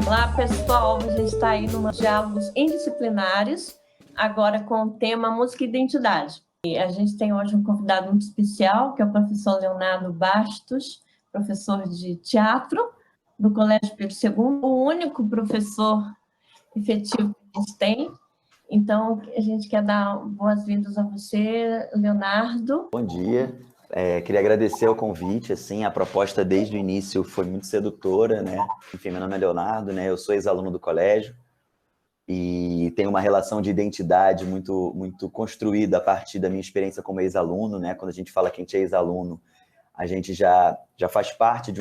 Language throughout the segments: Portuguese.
Olá, pessoal. A gente está aí no Diálogos Indisciplinares, agora com o tema Música e Identidade. E a gente tem hoje um convidado muito especial, que é o professor Leonardo Bastos, professor de teatro do Colégio Pedro II, o único professor efetivo que a gente tem. Então, a gente quer dar boas-vindas a você, Leonardo. Bom dia. Queria agradecer o convite, assim, a proposta desde o início foi muito sedutora, né? Enfim, meu nome é Leonardo, né? Eu sou ex-aluno do colégio e tenho uma relação de identidade muito construída a partir da minha experiência como ex-aluno, né? Quando a gente fala que a gente é ex-aluno, a gente já faz parte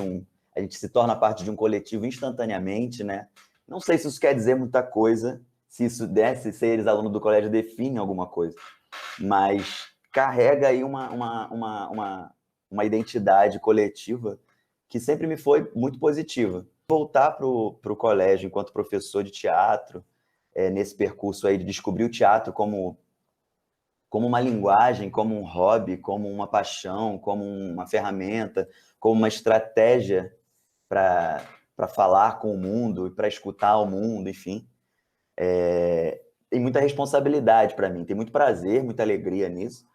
a gente se torna parte de um coletivo instantaneamente, né? Não sei se isso quer dizer muita coisa, se isso desse ser ex-aluno do colégio define alguma coisa, mas carrega aí uma identidade coletiva que sempre me foi muito positiva. Voltar para o colégio enquanto professor de teatro, nesse percurso aí de descobrir o teatro como uma linguagem, como um hobby, como uma paixão, como uma ferramenta, como uma estratégia para falar com o mundo e para escutar o mundo, enfim. Tem muita responsabilidade para mim, tem muito prazer, muita alegria nisso,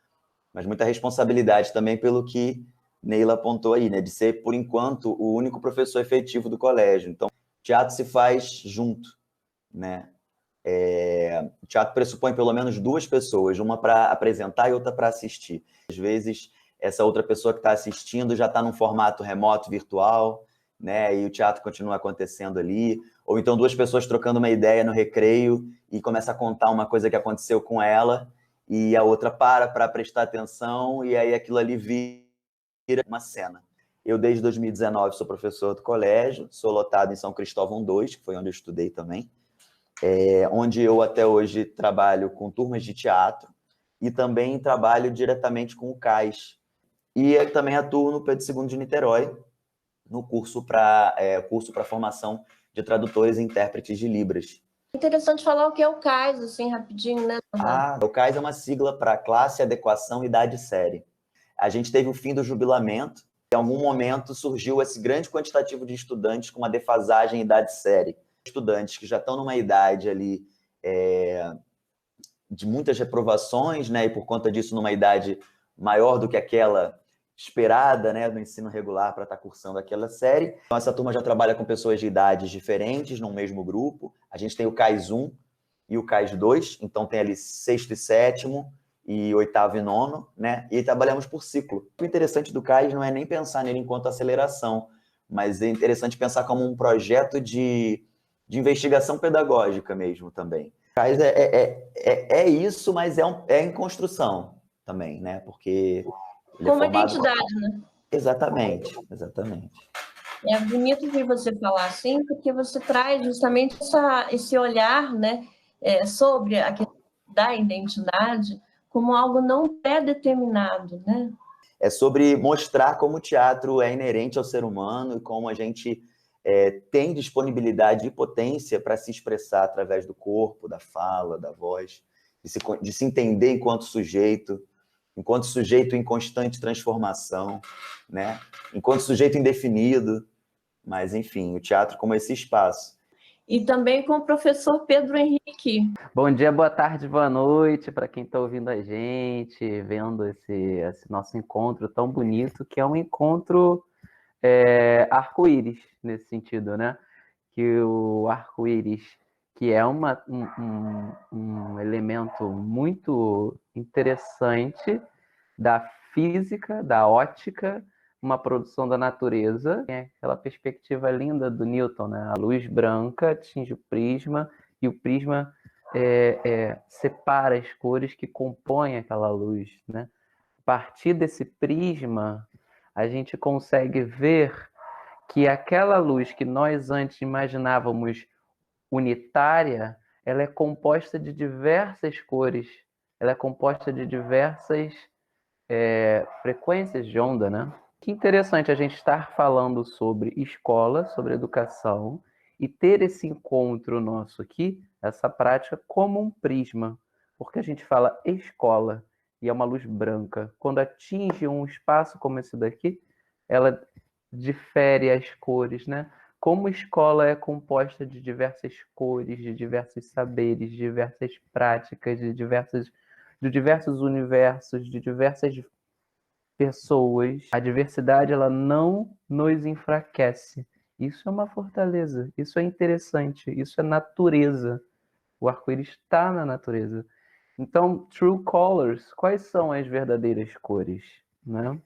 mas muita responsabilidade também pelo que Neila apontou aí, né? De ser, por enquanto, o único professor efetivo do colégio. Então, o teatro se faz junto, né? O teatro pressupõe pelo menos duas pessoas, uma para apresentar e outra para assistir. Às vezes, essa outra pessoa que está assistindo já está num formato remoto, virtual, né? E o teatro continua acontecendo ali. Ou então duas pessoas trocando uma ideia no recreio e começa a contar uma coisa que aconteceu com ela e a outra para prestar atenção e aí aquilo ali vira uma cena. Eu, desde 2019, sou professor do colégio, sou lotado em São Cristóvão II, que foi onde eu estudei também, onde eu até hoje trabalho com turmas de teatro e também trabalho diretamente com o CAIS. E eu também atuo no Pedro II de Niterói, no curso para formação de tradutores e intérpretes de Libras. Interessante falar o que é o CAIS, assim, rapidinho, né? O CAIS é uma sigla para Classe, Adequação, Idade e Série. A gente teve o fim do jubilamento, e em algum momento surgiu esse grande quantitativo de estudantes com uma defasagem idade-série. Estudantes que já estão numa idade ali de muitas reprovações, né, e por conta disso numa idade maior do que aquela esperada, né, do ensino regular para estar cursando aquela série. Então, essa turma já trabalha com pessoas de idades diferentes no mesmo grupo. A gente tem o CAIS 1 e o CAIS 2, então tem ali sexto e sétimo, e oitavo e nono, né? E trabalhamos por ciclo. O interessante do CAIS não é nem pensar nele enquanto aceleração, mas é interessante pensar como um projeto de investigação pedagógica mesmo também. O CAIS é isso, mas é em construção também, né? Porque ele Como é formado... identidade, né? Exatamente. É bonito ouvir você falar assim, porque você traz justamente esse olhar, né, sobre a questão da identidade como algo não pré-determinado, né? É sobre mostrar como o teatro é inerente ao ser humano e como a gente tem disponibilidade e potência para se expressar através do corpo, da fala, da voz, de se entender enquanto sujeito em constante transformação, né? Enquanto sujeito indefinido, mas, enfim, o teatro como esse espaço. E também com o professor Pedro Henrique. Bom dia, boa tarde, boa noite para quem está ouvindo a gente, vendo esse nosso encontro tão bonito, que é um encontro arco-íris, nesse sentido, né? Que o arco-íris, que é um elemento muito interessante da física, da ótica, uma produção da natureza. É aquela perspectiva linda do Newton, né? A luz branca atinge o prisma e o prisma separa as cores que compõem aquela luz, né? A partir desse prisma, a gente consegue ver que aquela luz que nós antes imaginávamos unitária, ela é composta de diversas cores, ela é composta de diversas frequências de onda, né? Que interessante a gente estar falando sobre escola, sobre educação, e ter esse encontro nosso aqui, essa prática, como um prisma. Porque a gente fala escola, e é uma luz branca. Quando atinge um espaço como esse daqui, ela difere as cores, né? como escola é composta de diversas cores, de diversos saberes, de diversas práticas, de diversos universos, de diversas pessoas. A diversidade, ela não nos enfraquece. Isso é uma fortaleza, isso é interessante, isso é natureza. O arco-íris está na natureza. Então, True Colors, quais são as verdadeiras cores, né?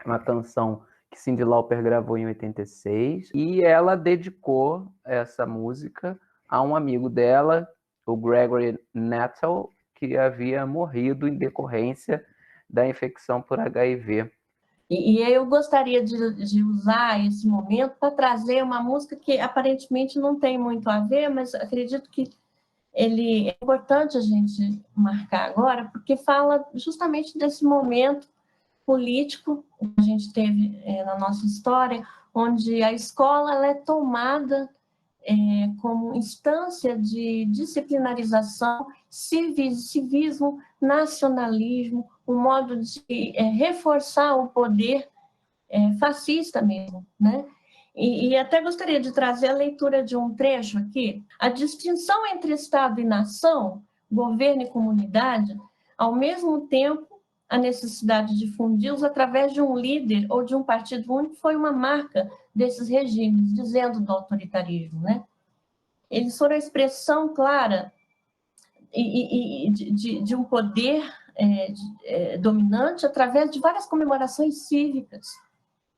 Uma canção que Cyndi Lauper gravou em 86 e ela dedicou essa música a um amigo dela, o Gregory Nettle, que havia morrido em decorrência da infecção por HIV. E eu gostaria de usar esse momento para trazer uma música que aparentemente não tem muito a ver, mas acredito que ele é importante a gente marcar agora, porque fala justamente desse momento político que a gente teve na nossa história, onde a escola ela é tomada como instância de disciplinarização, civismo, nacionalismo, um modo de reforçar o poder fascista mesmo, né? E até gostaria de trazer a leitura de um trecho aqui. A distinção entre Estado e nação, governo e comunidade, ao mesmo tempo, a necessidade de fundi-los através de um líder ou de um partido único foi uma marca desses regimes, dizendo do autoritarismo, né? Eles foram a expressão clara de um poder dominante através de várias comemorações cívicas,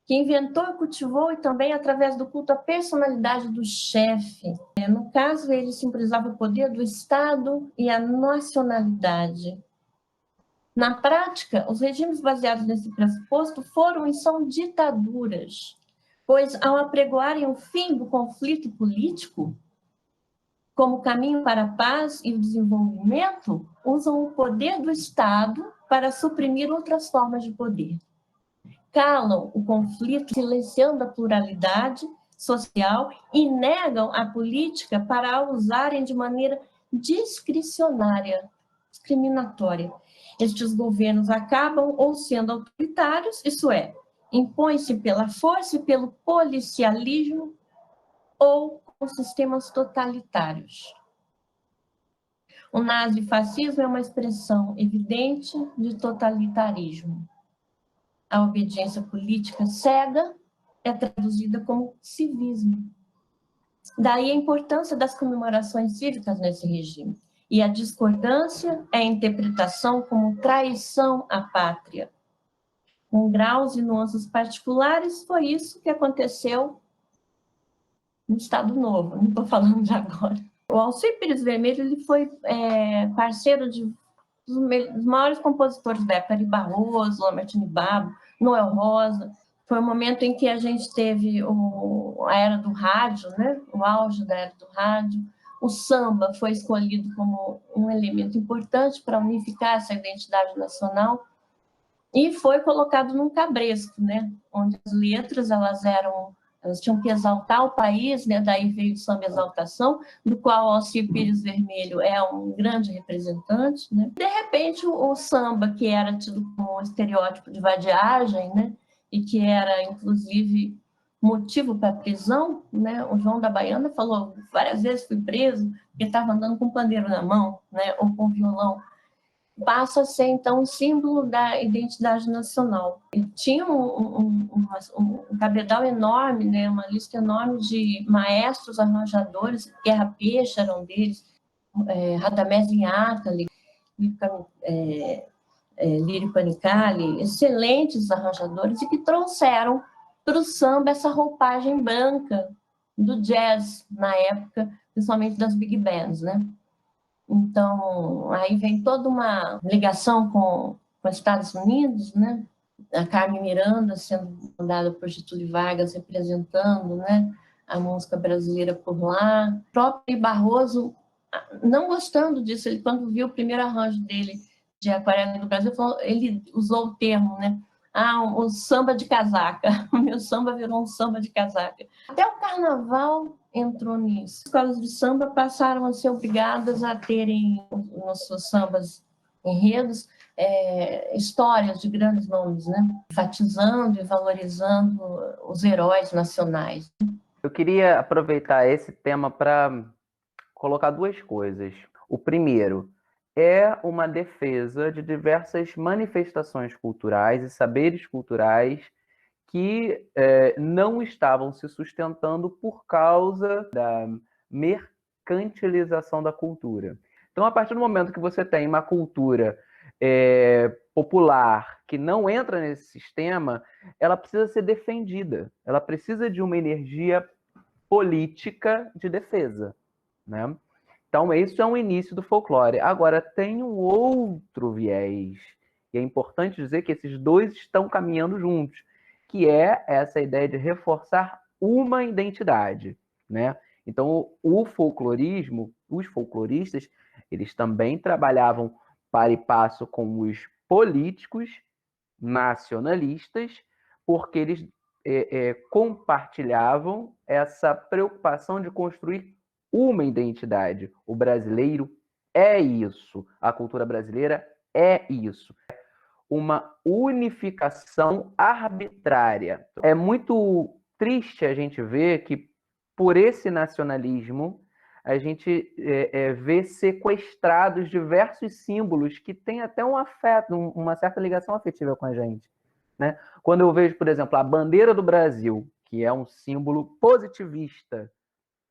que inventou e cultivou, e também através do culto à personalidade do chefe. No caso, ele simbolizava o poder do Estado e a nacionalidade. Na prática, os regimes baseados nesse pressuposto foram e são ditaduras, pois, ao apregoarem o fim do conflito político como caminho para a paz e o desenvolvimento, usam o poder do Estado para suprimir outras formas de poder. Calam o conflito, silenciando a pluralidade social e negam a política para a usarem de maneira discricionária, discriminatória. Estes governos acabam ou sendo autoritários, isso é, impõem-se pela força e pelo policialismo ou com sistemas totalitários. O nazifascismo é uma expressão evidente de totalitarismo. A obediência política cega é traduzida como civismo. Daí a importância das comemorações cívicas nesse regime. E a discordância é a interpretação como traição à pátria. Com graus e nuances particulares, foi isso que aconteceu no Estado Novo, não estou falando de agora. O Alcir Pires Vermelho ele foi parceiro dos maiores compositores da época, Ari Barroso, Lamartine Babo, Noel Rosa. Foi o momento em que a gente teve a era do rádio, né? O auge da era do rádio. O samba foi escolhido como um elemento importante para unificar essa identidade nacional e foi colocado num cabresco, né? Onde as letras elas tinham que exaltar o país, né? Daí veio o samba exaltação, do qual Alcir Pires Vermelho é um grande representante, né? De repente, o samba, que era tido como um estereótipo de vadiagem, né? E que era, inclusive, motivo para prisão, né? O João da Baiana falou várias vezes fui preso porque estava andando com pandeiro na mão, né? Ou com violão. Passa a ser, então, um símbolo da identidade nacional. E tinha um cabedal enorme, né? Uma lista enorme de maestros arranjadores, Guerra Peixe era um deles, Radamés Inhácali, Lírio Panicali, excelentes arranjadores, e que trouxeram para o samba essa roupagem branca do jazz, na época, principalmente das big bands, né? Então, aí vem toda uma ligação com os Estados Unidos, né? A Carmen Miranda sendo mandada por Getúlio Vargas, representando, né? A música brasileira por lá. O próprio Barroso, não gostando disso, ele, quando viu o primeiro arranjo dele de Aquarela do Brasil, ele usou o termo, né? O samba de casaca. O meu samba virou um samba de casaca. Até o carnaval entrou nisso. As escolas de samba passaram a ser obrigadas a terem nos seus sambas enredos histórias de grandes nomes, né? Enfatizando e valorizando os heróis nacionais. Eu queria aproveitar esse tema para colocar duas coisas. O primeiro é uma defesa de diversas manifestações culturais e saberes culturais que não estavam se sustentando por causa da mercantilização da cultura. Então, a partir do momento que você tem uma cultura popular que não entra nesse sistema, ela precisa ser defendida. Ela precisa de uma energia política de defesa, né? Então, isso é um início do folclore. Agora, tem um outro viés, e é importante dizer que esses dois estão caminhando juntos, que é essa ideia de reforçar uma identidade, né? Então, o folclorismo, os folcloristas, eles também trabalhavam para e passo com os políticos nacionalistas, porque eles compartilhavam essa preocupação de construir uma identidade. O brasileiro é isso, a cultura brasileira é isso. Uma unificação arbitrária. É muito triste a gente ver que, por esse nacionalismo, a gente vê sequestrados diversos símbolos que têm até um afeto, uma certa ligação afetiva com a gente, né? Quando eu vejo, por exemplo, a bandeira do Brasil, que é um símbolo positivista,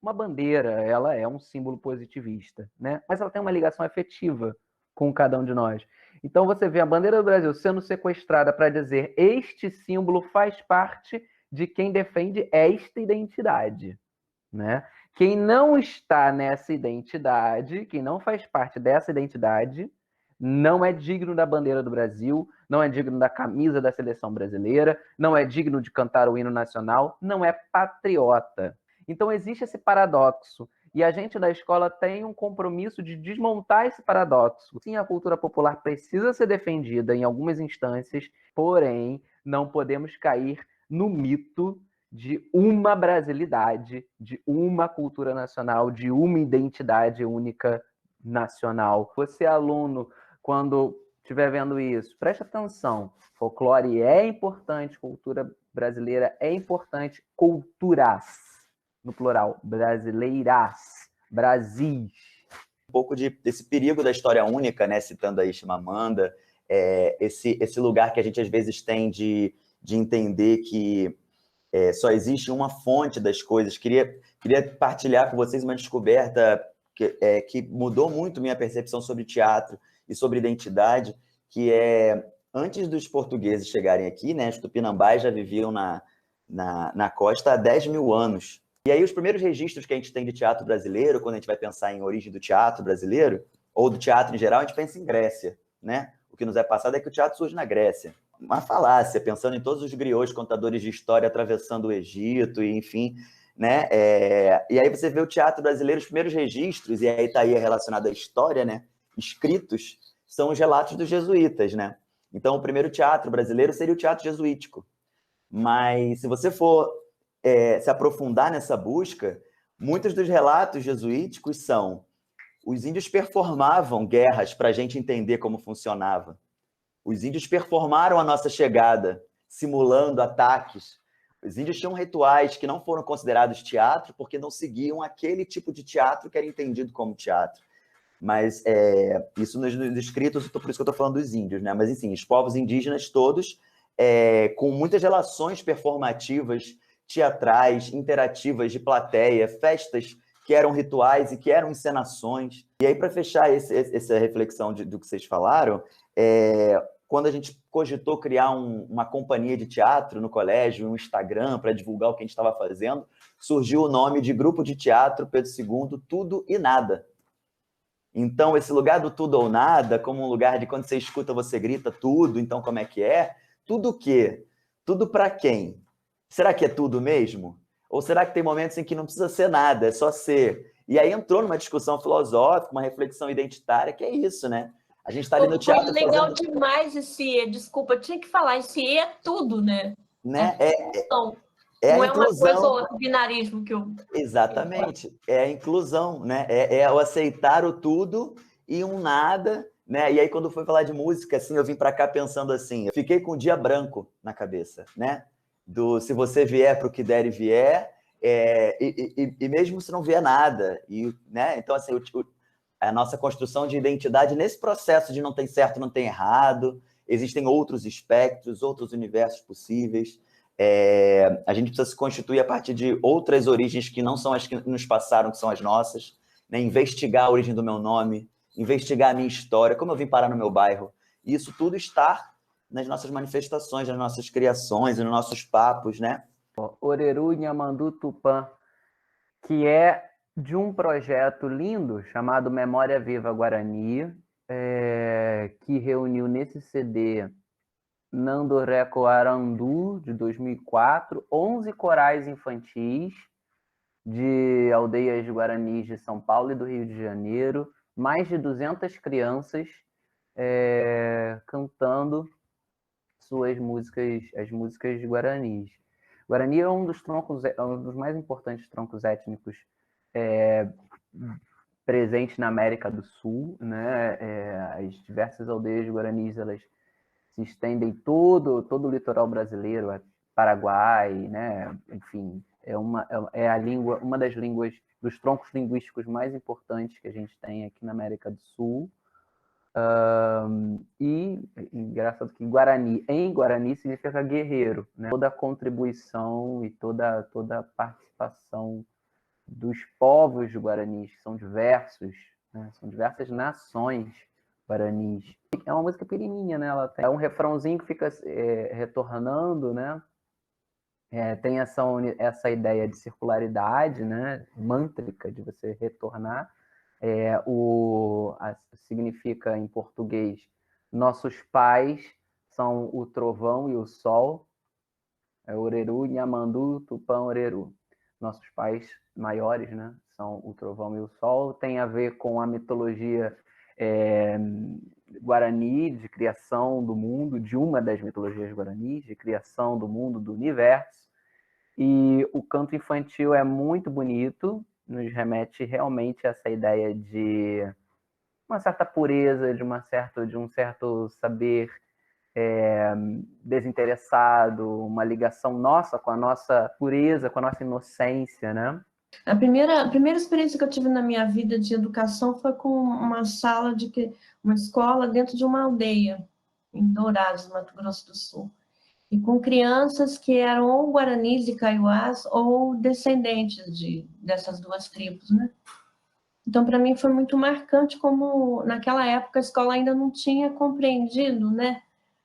uma bandeira, ela é um símbolo positivista, né? Mas ela tem uma ligação afetiva com cada um de nós. Então você vê a bandeira do Brasil sendo sequestrada para dizer este símbolo faz parte de quem defende esta identidade, né? Quem não está nessa identidade, quem não faz parte dessa identidade, não é digno da bandeira do Brasil, não é digno da camisa da seleção brasileira, não é digno de cantar o hino nacional, não é patriota. Então existe esse paradoxo. E a gente da escola tem um compromisso de desmontar esse paradoxo. Sim, a cultura popular precisa ser defendida em algumas instâncias, porém, não podemos cair no mito de uma brasilidade, de uma cultura nacional, de uma identidade única nacional. Você, aluno, quando estiver vendo isso, preste atenção. Folclore é importante, cultura brasileira é importante, culturas, no plural, brasileiras, Brasis. Um pouco desse perigo da história única, né? Citando aí Chimamanda, esse lugar que a gente às vezes tem de entender que só existe uma fonte das coisas. Queria partilhar com vocês uma descoberta que mudou muito minha percepção sobre teatro e sobre identidade, que antes dos portugueses chegarem aqui, né, os tupinambás já viviam na costa há 10 mil anos. E aí os primeiros registros que a gente tem de teatro brasileiro, quando a gente vai pensar em origem do teatro brasileiro, ou do teatro em geral, a gente pensa em Grécia, né? O que nos é passado é que o teatro surge na Grécia. Uma falácia, pensando em todos os griots contadores de história atravessando o Egito, e enfim, né? E aí você vê o teatro brasileiro, os primeiros registros, e aí está aí relacionado à história, né? Escritos, são os relatos dos jesuítas, né? Então, o primeiro teatro brasileiro seria o teatro jesuítico. Mas, se você for se aprofundar nessa busca, muitos dos relatos jesuíticos são: os índios performavam guerras para a gente entender como funcionava. Os índios performaram a nossa chegada, simulando ataques. Os índios tinham rituais que não foram considerados teatro porque não seguiam aquele tipo de teatro que era entendido como teatro. Mas isso nos escritos, por isso que eu estou falando dos índios, né? Mas, enfim, os povos indígenas todos, com muitas relações performativas, teatrais, interativas, de plateia, festas que eram rituais e que eram encenações. E aí, para fechar essa reflexão do que vocês falaram, quando a gente cogitou criar uma companhia de teatro no colégio, um Instagram para divulgar o que a gente estava fazendo, surgiu o nome de Grupo de Teatro Pedro II, Tudo e Nada. Então, esse lugar do tudo ou nada, como um lugar de quando você escuta, você grita tudo, então como é que é? Tudo o quê? Tudo para quem? Será que é tudo mesmo? Ou será que tem momentos em que não precisa ser nada, é só ser? E aí entrou numa discussão filosófica, uma reflexão identitária, que é isso, né? A gente está ali no teatro. Foi legal demais esse desculpa, tinha que falar, esse é tudo, né? Né? Não a é uma coisa inclusão. ou outro binarismo que eu... Exatamente, é a inclusão, né? É o aceitar o tudo e um nada, né? E aí, quando fui falar de música, assim, eu vim para cá pensando assim, eu fiquei com o Dia Branco na cabeça, né? Se você vier para o que der e vier, e mesmo se não vê nada. Né? Então, assim, a nossa construção de identidade nesse processo de não tem certo, não tem errado, existem outros espectros, outros universos possíveis. A gente precisa se constituir a partir de outras origens que não são as que nos passaram, que são as nossas, né? Investigar a origem do meu nome, investigar a minha história, como eu vim parar no meu bairro. E isso tudo está nas nossas manifestações, nas nossas criações, nos nossos papos, né? Oreru Nhamandu Tupã, que é de um projeto lindo chamado Memória Viva Guarani, que reuniu nesse CD Nandoreco Arandu, de 2004, 11 corais infantis de aldeias guaranis de São Paulo e do Rio de Janeiro, mais de 200 crianças cantando suas músicas, as músicas guaranis. Guarani é um dos mais importantes troncos étnicos presentes na América do Sul, né? As diversas aldeias guaranis, elas se estendem todo o litoral brasileiro, Paraguai, né? Enfim, é a língua, uma das línguas, dos troncos linguísticos mais importantes que a gente tem aqui na América do Sul. E engraçado que Guarani, em Guarani, significa guerreiro, né? Toda a contribuição e toda a participação dos povos guaranis, que são diversos, né? São diversas nações guaranis. É uma música pequenininha, né? Ela tem um refrãozinho que fica retornando, né? Tem essa ideia de circularidade, né? Mântrica, de você retornar. Significa em português: nossos pais são o trovão e o sol. Oreru, Nhamandu, Tupã, Oreru. Nossos pais maiores, né, são o trovão e o sol. Tem a ver com a mitologia guarani, de criação do mundo, de uma das mitologias guaranis, de criação do mundo, do universo. E o canto infantil é muito bonito, nos remete realmente a essa ideia de uma certa pureza, de um certo saber desinteressado, uma ligação nossa com a nossa pureza, com a nossa inocência, né? A primeira experiência que eu tive na minha vida de educação foi com uma escola dentro de uma aldeia, em Dourados, Mato Grosso do Sul. E com crianças que eram ou guaranis e kaiowás ou descendentes dessas duas tribos, né? Então, para mim, foi muito marcante como, naquela época, a escola ainda não tinha compreendido, né,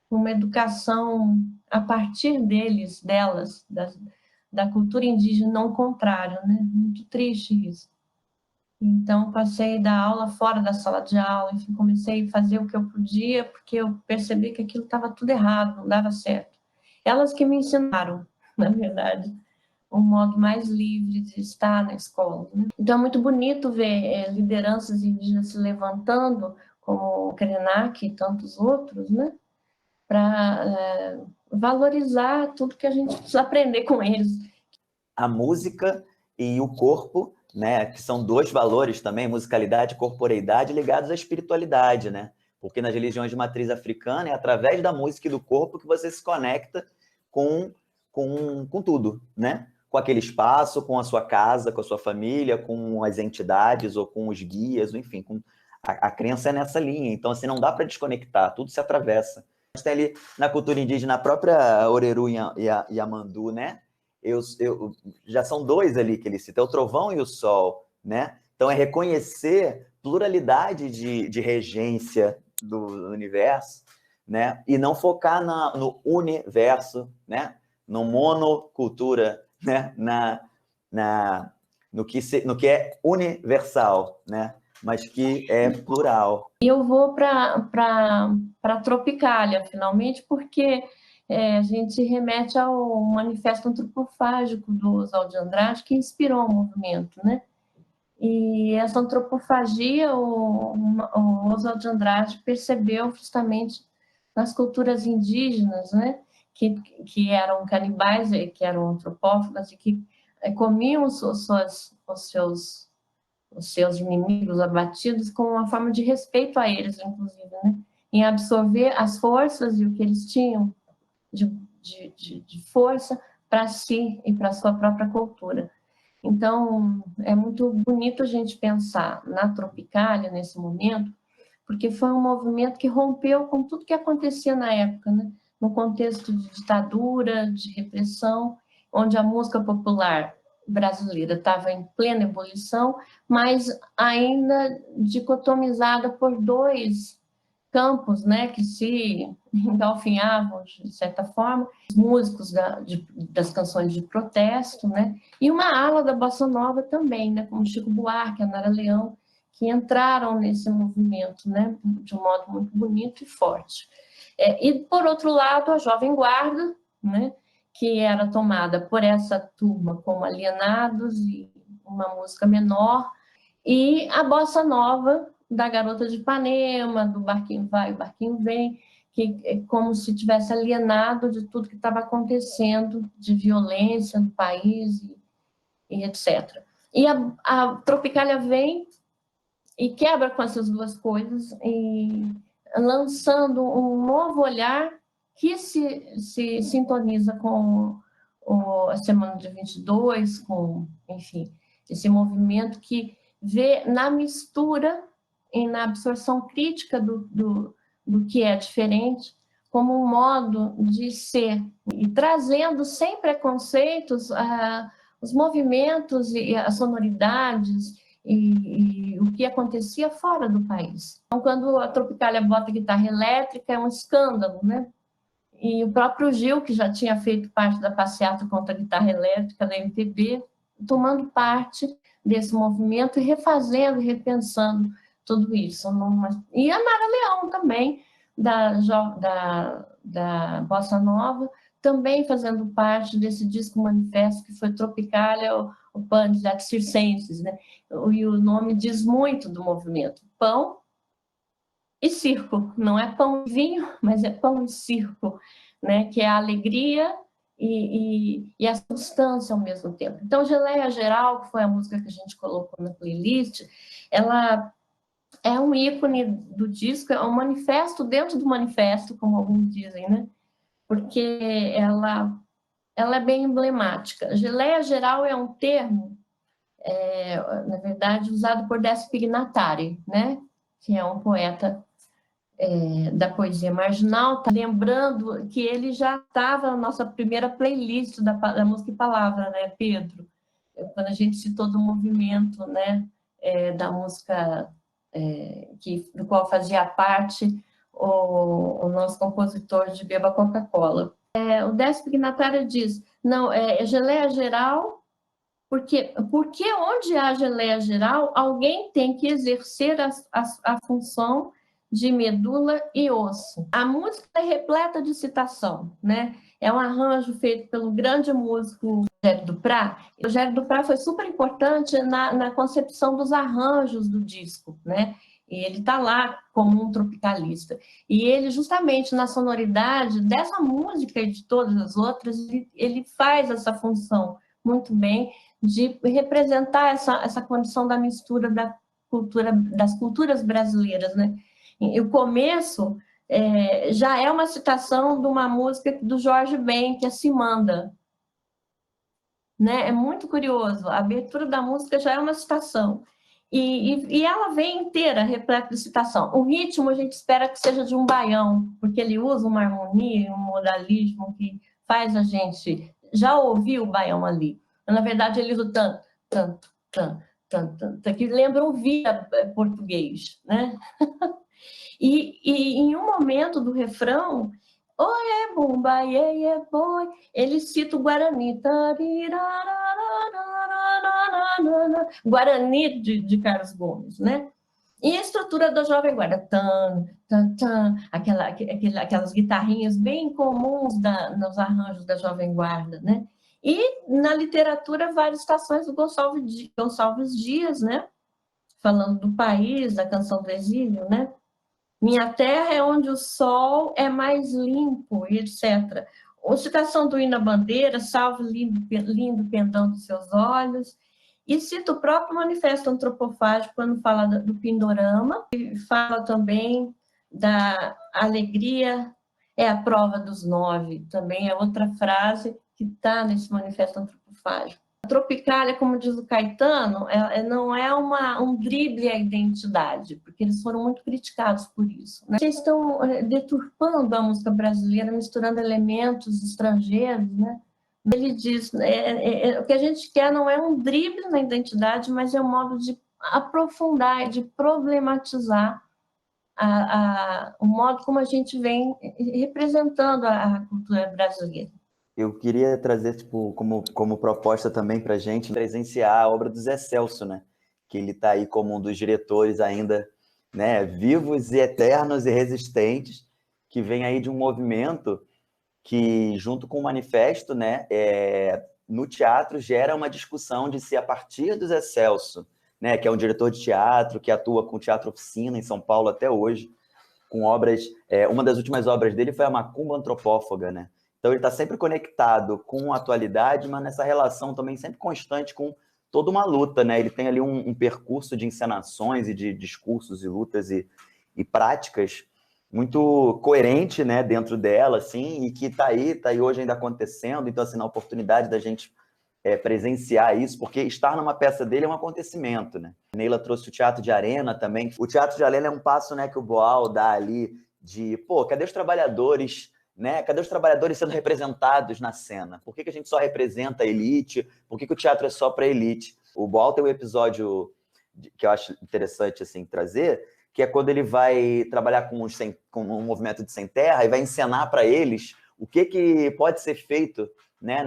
uma educação a partir delas, da cultura indígena, não o contrário, né? Muito triste isso. Então, passei da aula fora da sala de aula, enfim, comecei a fazer o que eu podia, porque eu percebi que aquilo estava tudo errado, não dava certo. Elas que me ensinaram, na verdade, um modo mais livre de estar na escola, né? Então, é muito bonito ver lideranças indígenas se levantando, como o Krenak e tantos outros, né? Para valorizar tudo que a gente precisa aprender com eles. A música e o corpo, né, que são dois valores também, musicalidade e corporeidade, ligados à espiritualidade, né? Porque nas religiões de matriz africana é através da música e do corpo que você se conecta com tudo, né? Com aquele espaço, com a sua casa, com a sua família, com as entidades ou com os guias, enfim, a crença é nessa linha. Então, assim, não dá para desconectar, tudo se atravessa. A gente tem ali na cultura indígena a própria Oreru e a Mandu, né? Já são dois ali que ele cita, é o trovão e o sol, né? Então, é reconhecer pluralidade de regência do universo, né? E não focar no universo, né? No monocultura, né? No que é universal, né? Mas que é plural. E eu vou para Tropicália, finalmente, porque a gente remete ao manifesto antropofágico do Oswald de Andrade, que inspirou o movimento, né? E essa antropofagia, o Oswald de Andrade percebeu justamente nas culturas indígenas, né? Que eram canibais, que eram antropófagas e que comiam os seus inimigos abatidos como uma forma de respeito a eles, inclusive, né? Em absorver as forças e o que eles tinham de força para si e para a sua própria cultura. Então, é muito bonito a gente pensar na Tropicália nesse momento, porque foi um movimento que rompeu com tudo que acontecia na época, né? No contexto de ditadura, de repressão, onde a música popular brasileira estava em plena ebulição, mas ainda dicotomizada por dois campos, né, que se engalfinhavam, de certa forma, os músicos das canções de protesto, né, e uma ala da bossa nova também, né, como Chico Buarque, a Nara Leão, que entraram nesse movimento, né, de um modo muito bonito e forte. E, por outro lado, a Jovem Guarda, né, que era tomada por essa turma como Alienados e uma música menor, e a bossa nova da Garota de Ipanema, do Barquinho Vai, o Barquinho Vem, que é como se tivesse alienado de tudo que estava acontecendo de violência no país e etc. E a Tropicália vem e quebra com essas duas coisas, e lançando um novo olhar que se sintoniza com a Semana de 22, com, enfim, esse movimento que vê na mistura e na absorção crítica do que é diferente como um modo de ser, e trazendo sem preconceitos os movimentos e as sonoridades e o que acontecia fora do país. Então, quando a Tropicália bota guitarra elétrica, é um escândalo, né? E o próprio Gil, que já tinha feito parte da passeata contra a guitarra elétrica da MPB, tomando parte desse movimento e refazendo, repensando tudo isso. E a Nara Leão também, da Bossa Nova, também fazendo parte desse disco manifesto que foi Tropicália, o Pan de Circenses, né? E o nome diz muito do movimento. Pão e circo, não é pão e vinho, mas é pão e circo, né? Que é a alegria e a substância ao mesmo tempo. Então, Geleia Geral, que foi a música que a gente colocou na playlist, ela é um ícone do disco, é um manifesto dentro do manifesto, como alguns dizem, né? Porque ela é bem emblemática. Geleia Geral é um termo, na verdade, usado por Décio Pignatari, né? Que é um poeta da poesia marginal, tá lembrando que ele já estava na nossa primeira playlist da música e palavra, né, Pedro? Quando a gente citou do movimento, né, da música do qual fazia parte o nosso compositor de Beba Coca-Cola. O Décio Pignatari diz, não, é geleia geral, porque onde há geleia geral, alguém tem que exercer a função de medula e osso. A música é repleta de citação, né? É um arranjo feito pelo grande músico Rogério Duprat. O Rogério Duprat foi super importante na concepção dos arranjos do disco, né? E ele está lá como um tropicalista. E ele, justamente na sonoridade dessa música e de todas as outras, ele faz essa função muito bem de representar essa condição da mistura das culturas brasileiras, né? E o começo já é uma citação de uma música do Jorge Ben, que é Cimanda. Né? É muito curioso, a abertura da música já é uma citação. E ela vem inteira, repleta de citação. O ritmo a gente espera que seja de um baião, porque ele usa uma harmonia, um modalismo que faz a gente já ouvir o baião ali. Na verdade, ele usa tanto, tanto, tanto, tanto, tanto, que lembra ouvir português, né? E em um momento do refrão, oie, bumba, iê, boi, ele cita o Guarani. Guarani de Carlos Gomes, né? E a estrutura da Jovem Guarda, tan, tan, tan, aquelas guitarrinhas bem comuns nos arranjos da Jovem Guarda, né? E na literatura, várias estações do Gonçalves Dias, né? Falando do país, da canção do exílio, né? Minha terra é onde o sol é mais limpo, e etc. Ou citação do Hino à Bandeira, salve lindo pendão dos seus olhos. E cita o próprio Manifesto Antropofágico quando fala do Pindorama, e fala também da alegria é a prova dos 9, também é outra frase que está nesse Manifesto Antropofágico. A Tropicália, como diz o Caetano, não é um drible à identidade, porque eles foram muito criticados por isso, né? Eles estão deturpando a música brasileira, misturando elementos estrangeiros, né? Ele diz, o que a gente quer não é um drible na identidade, mas é um modo de aprofundar, de problematizar o modo como a gente vem representando a cultura brasileira. Eu queria trazer tipo, como proposta também para a gente presenciar a obra do Zé Celso, né? Que ele está aí como um dos diretores ainda, né, vivos e eternos e resistentes, que vem aí de um movimento que, junto com o manifesto, né, no teatro gera uma discussão de se, a partir do Zé Celso, né, que é um diretor de teatro, que atua com Teatro Oficina em São Paulo até hoje, com obras... uma das últimas obras dele foi a Macumba Antropófaga, né? Então ele está sempre conectado com a atualidade, mas nessa relação também sempre constante com toda uma luta, né? Ele tem ali um percurso de encenações e de discursos e lutas e práticas muito coerente, né, dentro dela, assim, e que está aí hoje ainda acontecendo. Então, assim, na oportunidade da gente presenciar isso, porque estar numa peça dele é um acontecimento, né? Neila trouxe o teatro de arena também. O teatro de arena é um passo, né, que o Boal dá ali de, pô, cadê os trabalhadores, né? Cadê os trabalhadores sendo representados na cena? Por que a gente só representa a elite? Por que o teatro é só para a elite? O Boal tem um episódio que eu acho interessante, assim, trazer, que é quando ele vai trabalhar com um movimento de sem terra e vai encenar para eles o que pode ser feito, né,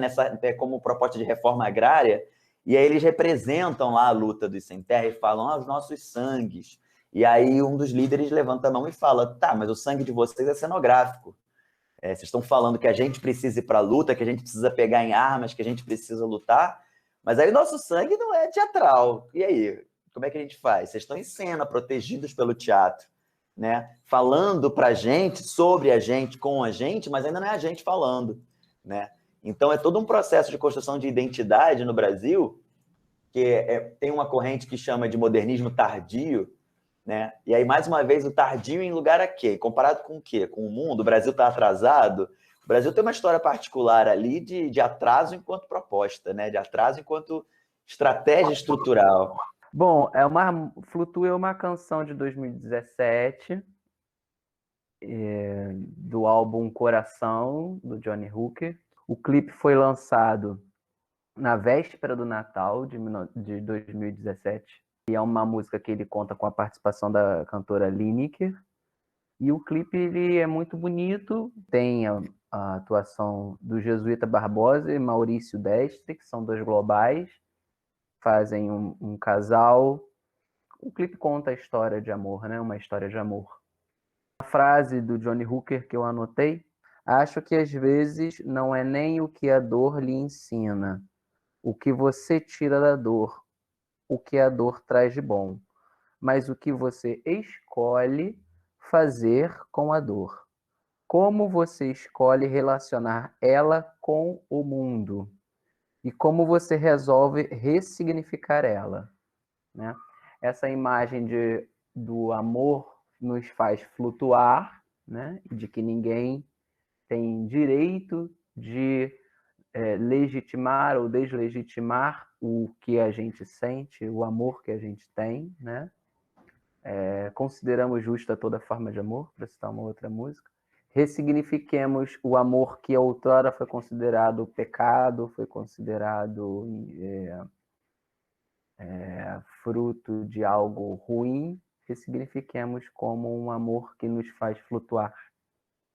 como proposta de reforma agrária, e aí eles representam lá a luta dos sem terra e falam os nossos sangues. E aí um dos líderes levanta a mão e fala, tá, mas o sangue de vocês é cenográfico. Vocês estão falando que a gente precisa ir para a luta, que a gente precisa pegar em armas, que a gente precisa lutar, mas aí o nosso sangue não é teatral. E aí? Como é que a gente faz? Vocês estão em cena, protegidos pelo teatro, né? Falando para a gente, sobre a gente, com a gente, mas ainda não é a gente falando, né? Então é todo um processo de construção de identidade no Brasil, que tem uma corrente que chama de modernismo tardio, né? E aí, mais uma vez, o tardio em lugar a quê? Comparado com o quê? Com o mundo? O Brasil está atrasado? O Brasil tem uma história particular ali de atraso enquanto proposta, né? De atraso enquanto estratégia estrutural. Bom, Flutua é uma canção de 2017, do álbum Coração, do Johnny Hooker. O clipe foi lançado na véspera do Natal de 2017. E é uma música que ele conta com a participação da cantora Lineker. E o clipe ele é muito bonito. Tem a atuação do Jesuíta Barbosa e Maurício Destre, que são dois globais. Fazem um casal. O clipe conta a história de amor, né? Uma história de amor. A frase do Johnny Hooker que eu anotei: acho que às vezes não é nem o que a dor lhe ensina, o que você tira da dor, o que a dor traz de bom, mas o que você escolhe fazer com a dor. Como você escolhe relacionar ela com o mundo e como você resolve ressignificar ela, né? Essa imagem do amor nos faz flutuar, né? De que ninguém tem direito de legitimar ou deslegitimar o que a gente sente, o amor que a gente tem, né? Consideramos justa toda forma de amor, para citar uma outra música. Ressignifiquemos o amor que outrora foi considerado pecado, foi considerado fruto de algo ruim. Ressignifiquemos como um amor que nos faz flutuar.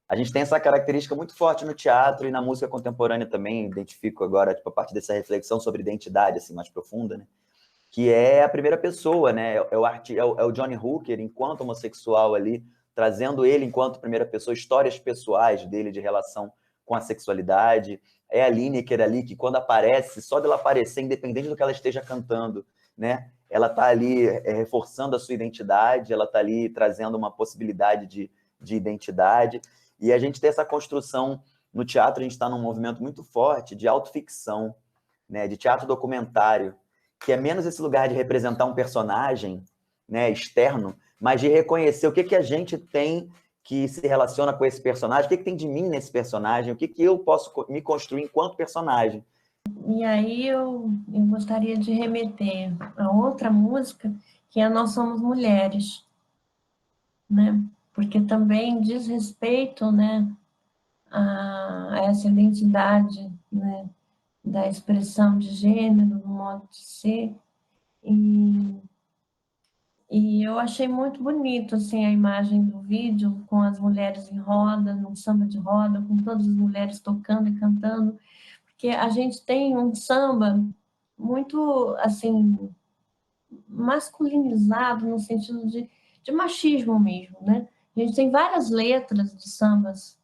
A gente tem essa característica muito forte no teatro e na música contemporânea também, identifico agora, tipo, a partir dessa reflexão sobre identidade assim, mais profunda, né? Que é a primeira pessoa, né? É o Johnny Hooker, enquanto homossexual ali, trazendo ele enquanto primeira pessoa, histórias pessoais dele de relação com a sexualidade. É a Lineker ali, que quando aparece, só dela aparecer, independente do que ela esteja cantando, né? Ela está ali reforçando a sua identidade, ela está ali trazendo uma possibilidade de identidade. E a gente tem essa construção no teatro, a gente está num movimento muito forte de autoficção, né? De teatro documentário, que é menos esse lugar de representar um personagem, né, externo, mas de reconhecer o que a gente tem que se relaciona com esse personagem, o que tem de mim nesse personagem, o que eu posso me construir enquanto personagem. E aí eu gostaria de remeter a outra música, que é Nós Somos Mulheres, né? Porque também diz respeito, né, a essa identidade, né, da expressão de gênero, do modo de ser. E eu achei muito bonito assim, a imagem do vídeo, com as mulheres em roda, num samba de roda, com todas as mulheres tocando e cantando, porque a gente tem um samba muito assim masculinizado no sentido de machismo mesmo, né? A gente tem várias letras de sambas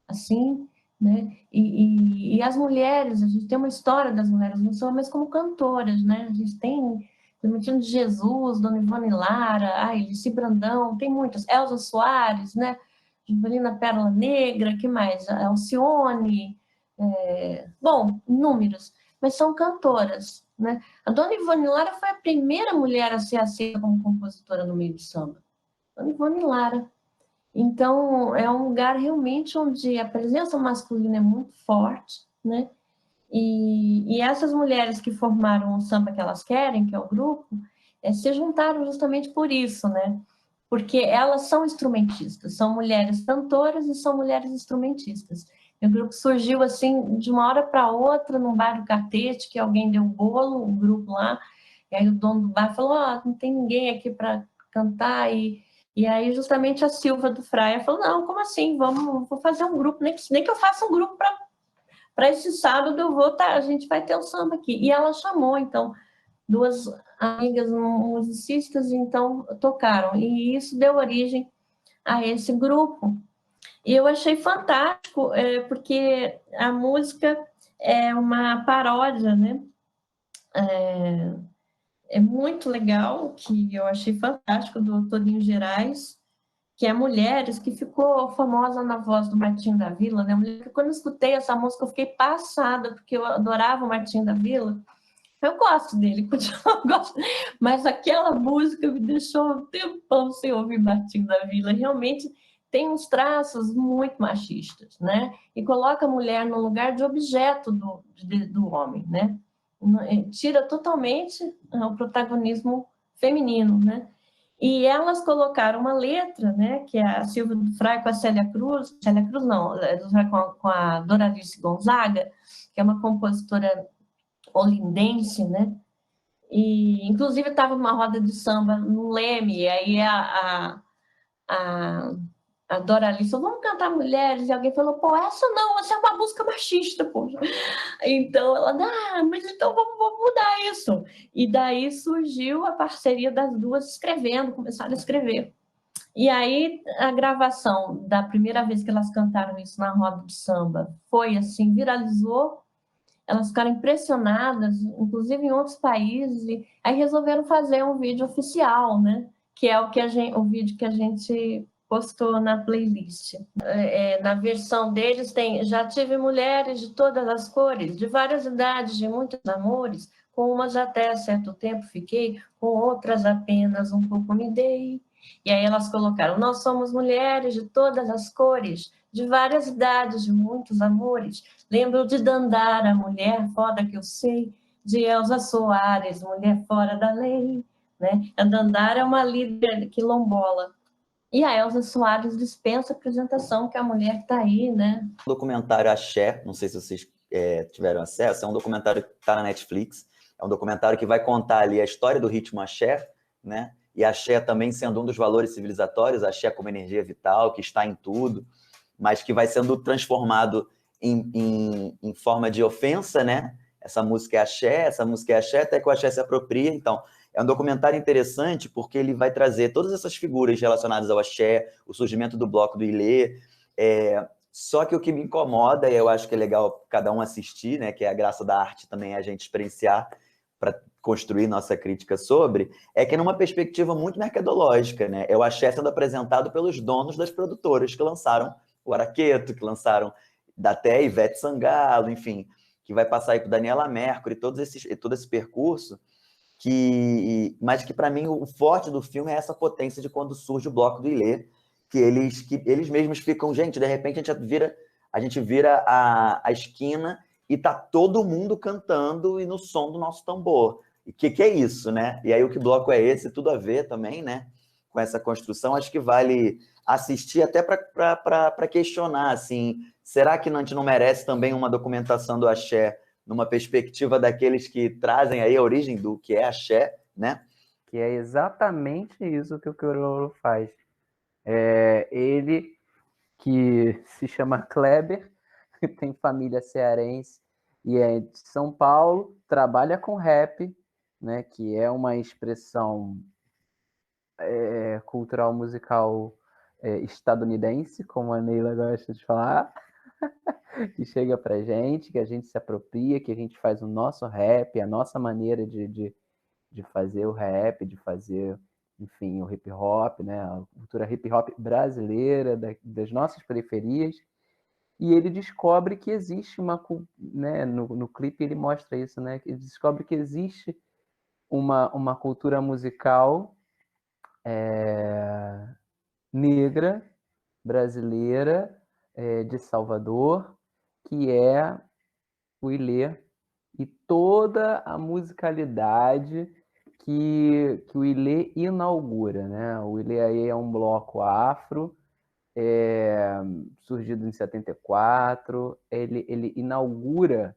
assim, né? E as mulheres, a gente tem uma história das mulheres no samba, mas como cantoras, né? A gente tem Clementina de Jesus, Dona Ivone Lara, Elissi Brandão, tem muitas, Elza Soares, né? Juvelina Pérola Negra, que mais? Alcione, bom, inúmeros, mas são cantoras, né? A Dona Ivone Lara foi a primeira mulher a ser aceita como compositora no meio do samba. Dona Ivone Lara. Então, é um lugar realmente onde a presença masculina é muito forte, né? E essas mulheres que formaram o Samba que Elas Querem, que é o grupo, se juntaram justamente por isso, né? Porque elas são instrumentistas, são mulheres cantoras e são mulheres instrumentistas. E o grupo surgiu assim, de uma hora para outra, num bar do Catete, que alguém deu um bolo, um grupo lá, e aí o dono do bar falou: não tem ninguém aqui para cantar, e aí justamente a Silva do Fraia falou: não, como assim? Vou fazer um grupo, nem que eu faça um grupo para esse sábado eu vou, a gente vai ter o samba aqui. E ela chamou, então, duas amigas musicistas, então tocaram. E isso deu origem a esse grupo. E eu achei fantástico, porque a música é uma paródia, né? É muito legal, que eu achei fantástico, do Toninho Gerais, que é Mulheres, que ficou famosa na voz do Martinho da Vila, né? Quando eu escutei essa música, eu fiquei passada, porque eu adorava o Martinho da Vila. Eu gosto dele, continuo gosto, mas aquela música me deixou um tempão sem ouvir Martinho da Vila. Realmente tem uns traços muito machistas, né? E coloca a mulher no lugar de objeto do homem, né? Tira totalmente o protagonismo feminino, né? E elas colocaram uma letra, né, que é a Silvia do Fraga com a Célia Cruz não, com a Doralice Gonzaga, que é uma compositora olindense, né? E inclusive estava numa roda de samba no Leme, e aí a, a Doralice falou: vamos cantar Mulheres, e alguém falou: pô, essa é uma música machista, pô. Então ela, mas então vamos mudar isso. E daí surgiu a parceria das duas escrevendo, começaram a escrever. E aí a gravação da primeira vez que elas cantaram isso na roda de samba foi assim, viralizou, elas ficaram impressionadas, inclusive em outros países, e aí resolveram fazer um vídeo oficial, né? Que é o vídeo que a gente postou na playlist. Na versão deles tem: já tive mulheres de todas as cores, de várias idades, de muitos amores, com umas até certo tempo fiquei, com outras apenas um pouco me dei. E aí elas colocaram: nós somos mulheres de todas as cores, de várias idades, de muitos amores. Lembro de Dandara, mulher foda que eu sei, de Elza Soares, mulher fora da lei. Né? A Dandara é uma líder quilombola. E a Elza Soares dispensa apresentação, que a mulher está aí, né? O documentário Axé, não sei se vocês tiveram acesso, é um documentário que está na Netflix, é um documentário que vai contar ali a história do ritmo axé, né? E axé também sendo um dos valores civilizatórios, axé como energia vital, que está em tudo, mas que vai sendo transformado em forma de ofensa, né? Essa música é axé, até que o axé se apropria. Então, é um documentário interessante porque ele vai trazer todas essas figuras relacionadas ao axé, o surgimento do bloco do Ilê. Só que o que me incomoda, e eu acho que é legal cada um assistir, né? Que é a graça da arte também, a gente experienciar para construir nossa crítica sobre, é que é numa perspectiva muito mercadológica, né? É o axé sendo apresentado pelos donos das produtoras que lançaram o Araqueto, que lançaram até Ivete Sangalo, enfim, que vai passar aí com Daniela Mercury, todo esse percurso, mas que para mim o forte do filme é essa potência de quando surge o bloco do Ilê, que eles mesmos ficam, gente, de repente a gente vira a esquina e tá todo mundo cantando e no som do nosso tambor. E o que é isso, né? E aí o Que Bloco é Esse? Tudo a ver também, né? Com essa construção, acho que vale assistir até para questionar, assim, será que a gente não merece também uma documentação do axé numa perspectiva daqueles que trazem aí a origem do que é axé, né? Que é exatamente isso que o Criolo faz. Ele, que se chama Kleber, tem família cearense e é de São Paulo, trabalha com rap, né, que é uma expressão cultural musical estadunidense, como a Neila gosta de falar, que chega pra gente, que a gente se apropria, que a gente faz o nosso rap, a nossa maneira de fazer o rap, de fazer, enfim, o hip hop, né, a cultura hip hop brasileira, das nossas periferias. E ele descobre que existe né, no clipe ele mostra isso, né, ele descobre que existe uma cultura musical negra, brasileira, de Salvador, que é o Ilê, e toda a musicalidade que o Ilê inaugura, né? O Ilê aí é um bloco afro, surgido em 74, ele inaugura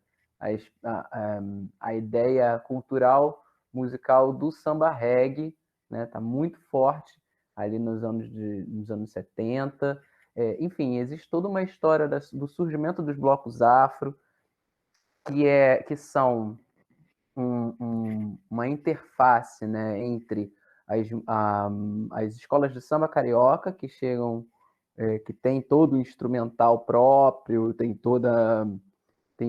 a ideia cultural musical do samba reggae, né? Tá muito forte ali nos anos 70. Enfim, existe toda uma história do surgimento dos blocos afro, que são uma interface, né, entre as escolas de samba carioca, que chegam, que tem todo o instrumental próprio, tem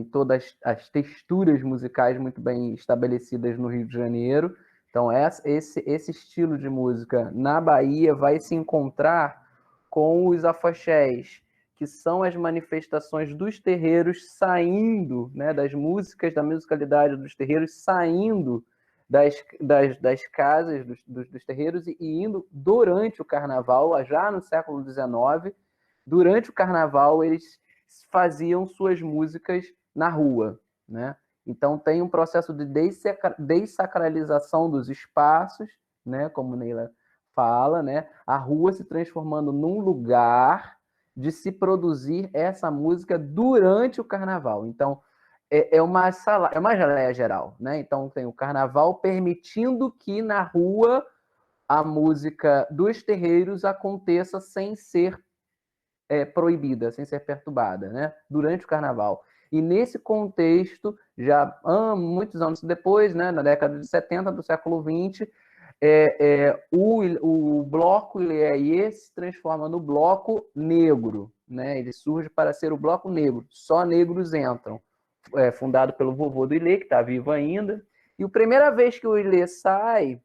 todas as texturas musicais muito bem estabelecidas no Rio de Janeiro. Então, esse estilo de música na Bahia vai se encontrar com os afoxés, que são as manifestações dos terreiros saindo, né, das músicas, da musicalidade dos terreiros, saindo das casas dos terreiros e indo durante o carnaval, já no século XIX. Durante o carnaval, eles faziam suas músicas na rua, né? Então tem um processo de dessacralização dos espaços, né? Como Neila fala, né? A rua se transformando num lugar de se produzir essa música durante o carnaval. Então é uma geleia geral, né? Então tem o carnaval permitindo que na rua a música dos terreiros aconteça sem ser proibida, sem ser perturbada, né? Durante o carnaval. E nesse contexto, já muitos anos depois, né, na década de 70 do século XX, o bloco Ilê se transforma no bloco negro, né? Ele surge para ser o bloco negro. Só negros entram. Fundado pelo vovô do Ilê, que está vivo ainda. E a primeira vez que o Ilê sai,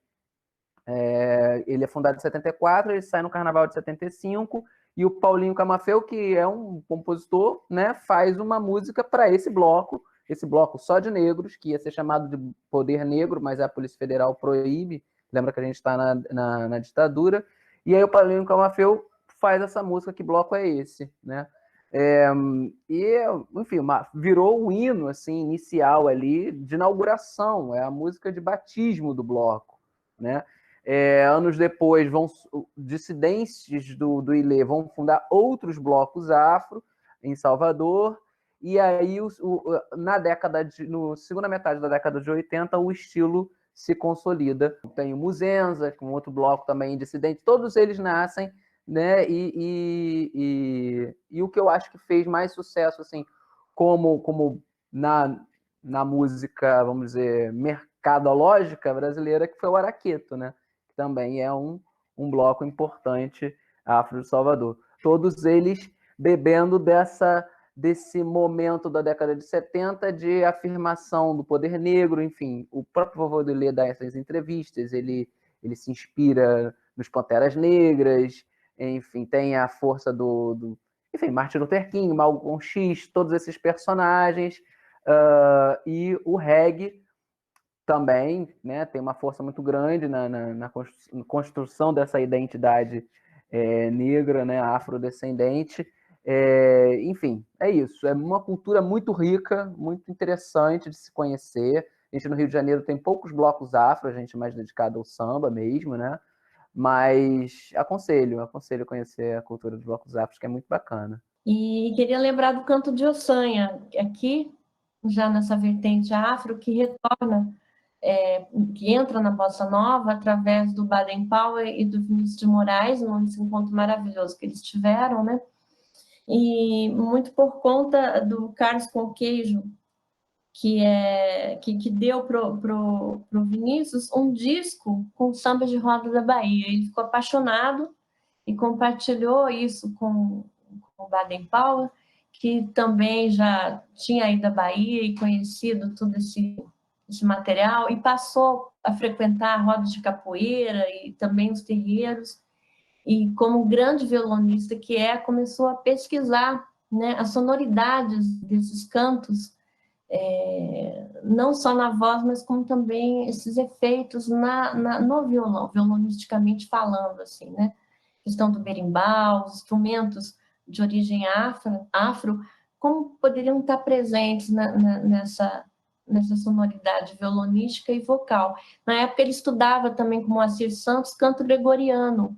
ele é fundado em 74, ele sai no carnaval de 75, e o Paulinho Camafeu, que é um compositor, né, faz uma música para esse bloco só de negros, que ia ser chamado de Poder Negro, mas a Polícia Federal proíbe, lembra que a gente está na ditadura, e aí o Paulinho Camafeu faz essa música, Que Bloco é Esse? Né? Enfim, virou o hino assim, inicial ali, de inauguração, é a música de batismo do bloco, né? Anos depois, dissidentes do Ilê vão fundar outros blocos afro em Salvador, e aí na segunda metade da década de 80 o estilo se consolida. Tem o Muzenza, com outro bloco também dissidente, todos eles nascem, né? E o que eu acho que fez mais sucesso, assim, como na música, vamos dizer, mercadológica brasileira, que foi o Araqueto, né? Que também é um bloco importante afro de Salvador. Todos eles bebendo desse momento da década de 70 de afirmação do poder negro, enfim. O próprio vovô do Ilê dá essas entrevistas, ele se inspira nos Panteras Negras, enfim, tem a força enfim, Martin Luther King, Malcolm X, todos esses personagens, e o reggae também, né, tem uma força muito grande na construção dessa identidade negra, né, afrodescendente, Enfim, é isso. É uma cultura muito rica, muito interessante de se conhecer. A gente no Rio de Janeiro tem poucos blocos afro, a gente é mais dedicado ao samba mesmo, né? Mas aconselho a conhecer a cultura dos blocos afros, que é muito bacana. E queria lembrar do canto de Ossanha, aqui, já nessa vertente afro, que retorna, que entra na Bossa Nova através do Baden Powell e do Vinícius de Moraes, nesse encontro maravilhoso que eles tiveram, né? E muito por conta do Carlos Conqueijo, que deu pro Vinícius um disco com samba de roda da Bahia. Ele ficou apaixonado e compartilhou isso com o Baden Powell, que também já tinha ido à Bahia e conhecido todo esse material, e passou a frequentar rodas de capoeira e também os terreiros, e como grande violonista que começou a pesquisar, né, as sonoridades desses cantos, não só na voz, mas como também esses efeitos no violão, violonisticamente falando, assim, né? A questão do berimbau, os instrumentos de origem afro, como poderiam estar presentes nessa sonoridade violonística e vocal. Na época ele estudava também com Moacir Santos canto gregoriano,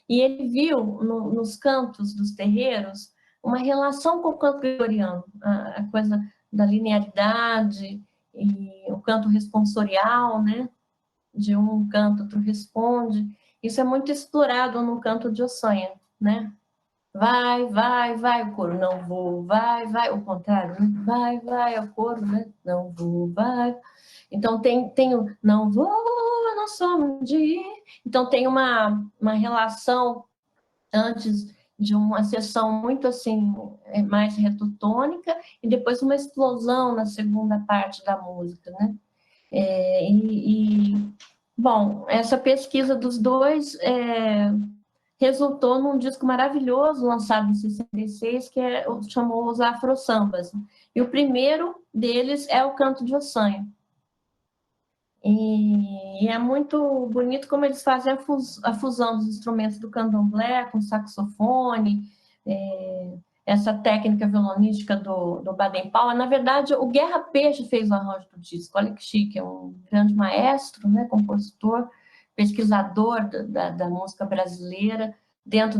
e ele viu nos cantos dos terreiros uma relação com o canto gregoriano, a coisa da linearidade e o canto responsorial, né? De um canto, outro responde. Isso é muito explorado no canto de Ossanha, né? Vai, vai, vai, o coro, não vou, vai, vai, o contrário, né? Vai, vai, é o coro, né? Não vou, vai. Então tem o não vou, eu não sou de ir. Então tem uma relação antes de uma sessão muito assim, mais retotônica, e depois uma explosão na segunda parte da música, né? Bom, essa pesquisa dos dois resultou num disco maravilhoso lançado em 66, que chamou Os Afro Sambas. E o primeiro deles é o Canto de Ossanha. E é muito bonito como eles fazem a fusão dos instrumentos do candomblé com saxofone, essa técnica violonística do Baden Powell. Na verdade, o Guerra Peixe fez o arranjo do disco. Olha que chique, é um grande maestro, né, compositor, pesquisador da música brasileira, dentro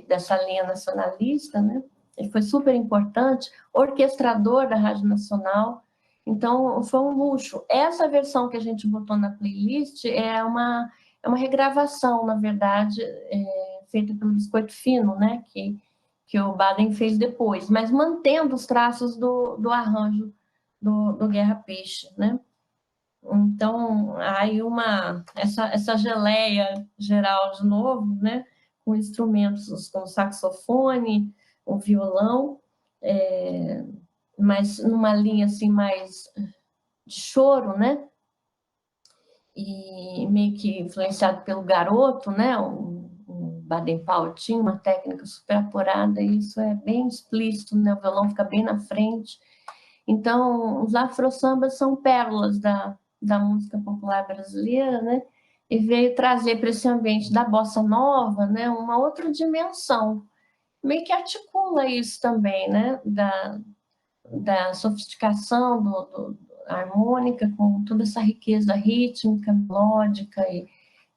dessa linha nacionalista, né? Ele foi super importante, orquestrador da Rádio Nacional. Então, foi um luxo. Essa versão que a gente botou na playlist é uma regravação, na verdade, feita pelo Biscoito Fino, né? Que o Baden fez depois, mas mantendo os traços do arranjo do Guerra Peixe, né? Então, aí essa geleia geral de novo, né? Com instrumentos, com o saxofone, o violão, mas numa linha assim mais de choro, né? E meio que influenciado pelo Garoto, né? O Baden Powell tinha uma técnica super apurada, e isso é bem explícito, né? O violão fica bem na frente. Então, os afro-sambas são pérolas da música popular brasileira, né? E veio trazer para esse ambiente da bossa nova, né? Uma outra dimensão, meio que articula isso também, né? Da sofisticação harmônica, com toda essa riqueza rítmica, melódica,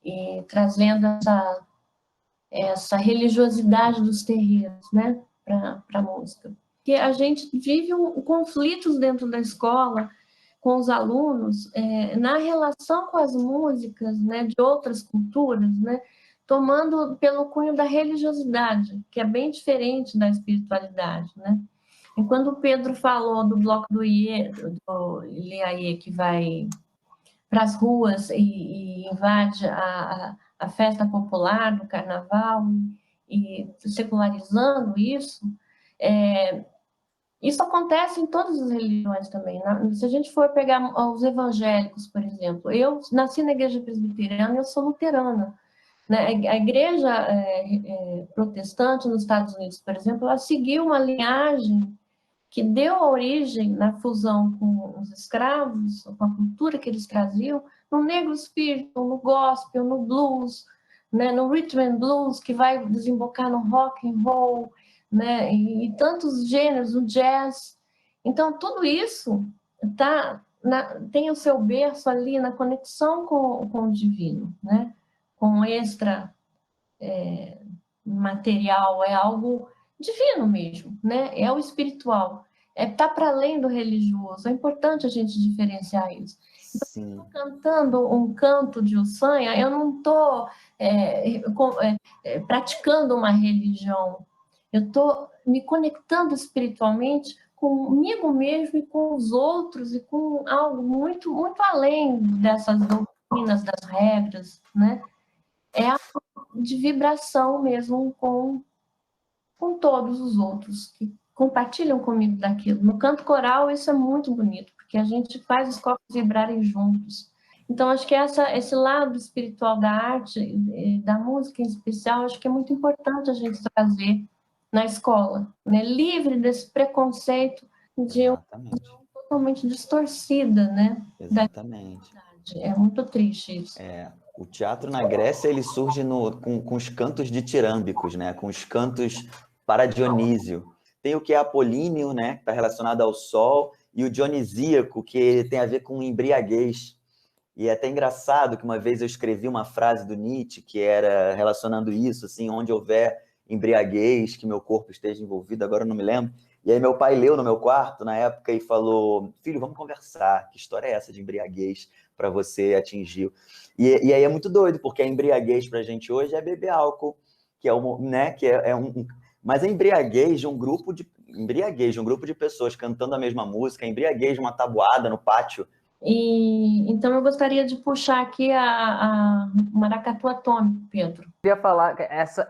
e trazendo essa religiosidade dos terreiros, né, para a música. Porque a gente vive conflitos dentro da escola com os alunos na relação com as músicas, né, de outras culturas, né, tomando pelo cunho da religiosidade, que é bem diferente da espiritualidade, né? E quando o Pedro falou do bloco do Ilhaie, que vai para as ruas e invade a festa popular do carnaval, e secularizando isso, isso acontece em todas as religiões também. Se a gente for pegar os evangélicos, por exemplo, eu nasci na igreja presbiteriana e eu sou luterana. Né? A igreja protestante nos Estados Unidos, por exemplo, ela seguiu uma linhagem que deu origem na fusão com os escravos, com a cultura que eles traziam, no negro espírito, no gospel, no blues, né, no rhythm and blues, que vai desembocar no rock and roll, né? E tantos gêneros, o jazz. Então, tudo isso tem o seu berço ali na conexão com o divino, né? Com o extra material, é algo divino mesmo, né? É o espiritual, tá para além do religioso. É importante a gente diferenciar isso. Sim. Cantando um canto de Ossanha, eu não estou praticando uma religião, eu estou me conectando espiritualmente comigo mesmo e com os outros e com algo muito, muito além dessas doutrinas, das regras, né? É algo de vibração mesmo com todos os outros que compartilham comigo daquilo. No canto coral, isso é muito bonito, porque a gente faz os corpos vibrarem juntos. Então, acho que esse lado espiritual da arte, da música em especial, acho que é muito importante a gente trazer na escola, né? Livre desse preconceito de uma visão totalmente distorcida, né? Exatamente. É muito triste isso. O teatro na Grécia ele surge com os cantos ditirâmbicos, né? Com os cantos para Dionísio. Tem o que é apolíneo, né? Que está relacionado ao sol, e o dionisíaco, que tem a ver com embriaguez. E é até engraçado que uma vez eu escrevi uma frase do Nietzsche que era relacionando isso, assim, onde houver embriaguez, que meu corpo esteja envolvido, agora eu não me lembro. E aí meu pai leu no meu quarto na época e falou: filho, vamos conversar, que história é essa de embriaguez para você atingir? E aí é muito doido, porque a embriaguez para a gente hoje é beber álcool, que é né, mas a embriaguez de um grupo de pessoas cantando a mesma música, a embriaguez de uma tabuada no pátio. E então eu gostaria de puxar aqui a maracatu atômico, Pedro. Eu queria falar que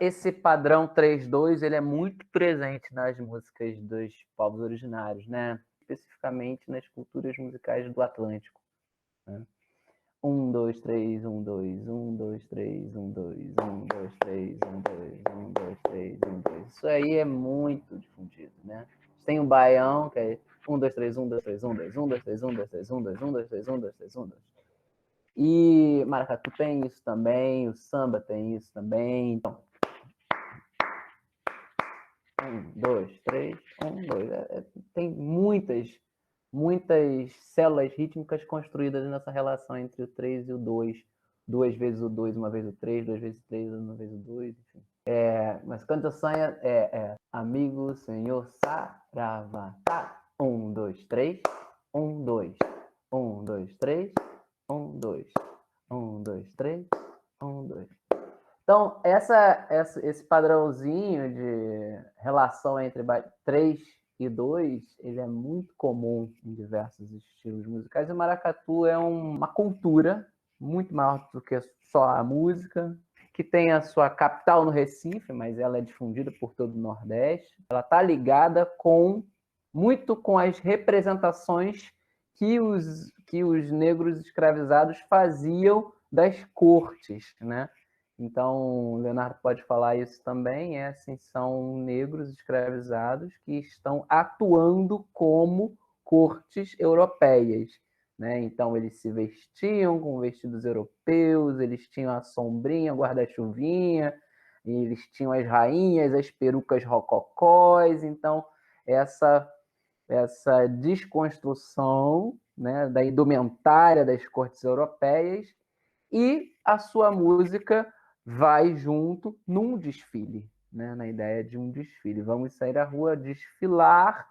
esse padrão 3-2 ele é muito presente nas músicas dos povos originários, né? Especificamente nas culturas musicais do Atlântico. Né? 1, 2, 3, 1, 2, 1, 2, 3, 1, 2, 1, 2, 3, 1, 2, 1, 2, 3, 1, 2. Isso aí é muito difundido, né? Tem o baião, que é 1, 2, 3, 1, 2, 3, 1, 2, 1, 2, 3, 1, 2, 3, 1, 2, 1, 2, 3, 1, 2, 3, 1, 2. E maracatu tem isso também, o samba tem isso também. Então, 1, 2, 3, 1, 2. Tem muitas células rítmicas construídas nessa relação entre o 3 e o 2. 2 vezes o 2, uma vez o 3, 2 vezes o 3, uma vez o 2, enfim. Mas Canto Ossanha amigo, senhor, saravá. 1, 2, 3, 1, 2. 1, 2, 3, 1, 2. 1, 2, 3, 1, 2. Então, esse padrãozinho de relação entre 3 e 2, ele é muito comum em diversos estilos musicais. E o maracatu é uma cultura muito maior do que só a música, que tem a sua capital no Recife, mas ela é difundida por todo o Nordeste. Ela está ligada muito com as representações que os negros escravizados faziam das cortes, né? Então, o Leonardo pode falar isso também, assim, são negros escravizados que estão atuando como cortes europeias, né? Então, eles se vestiam com vestidos europeus, eles tinham a sombrinha, o guarda-chuvinha, eles tinham as rainhas, as perucas rococós. Então, essa desconstrução, né, da indumentária das cortes europeias, e a sua música vai junto num desfile, né, na ideia de um desfile. Vamos sair à rua desfilar,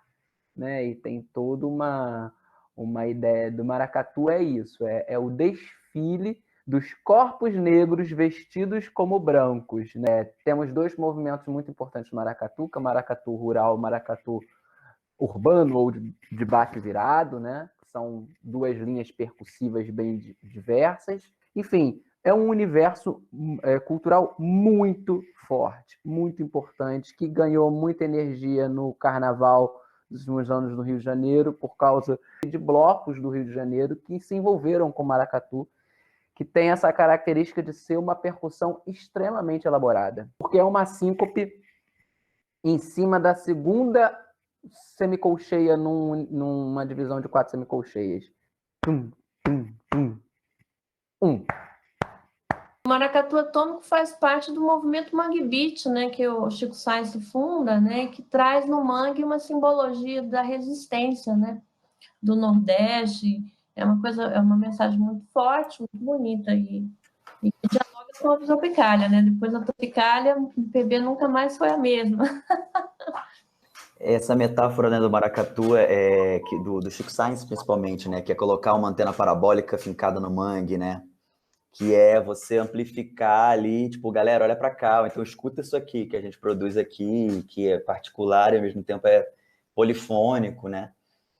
né, e tem toda uma ideia do maracatu, é isso, é o desfile dos corpos negros vestidos como brancos, né? Temos dois movimentos muito importantes no maracatu, que é o maracatu rural, o maracatu urbano ou de baque virado, né? São duas linhas percussivas bem diversas. Enfim, é um universo cultural muito forte, muito importante, que ganhou muita energia no carnaval dos últimos anos no Rio de Janeiro, por causa de blocos do Rio de Janeiro que se envolveram com o maracatu, que tem essa característica de ser uma percussão extremamente elaborada, porque é uma síncope em cima da segunda semicolcheia numa divisão de 4 semicolcheias. 1, O maracatu atômico faz parte do movimento Mangue Beat, né, que o Chico Sainz funda, né, que traz no mangue uma simbologia da resistência, né, do Nordeste. É uma coisa, é uma mensagem muito forte, muito bonita e que dialoga com a Tropicália, né? Depois da Tropicália, o MPB nunca mais foi a mesma. Essa metáfora, né, do maracatu do Chico Sainz, principalmente, né, que é colocar uma antena parabólica fincada no mangue, né, que é você amplificar ali, tipo, galera, olha para cá, ou então escuta isso aqui que a gente produz aqui, que é particular e ao mesmo tempo é polifônico, né,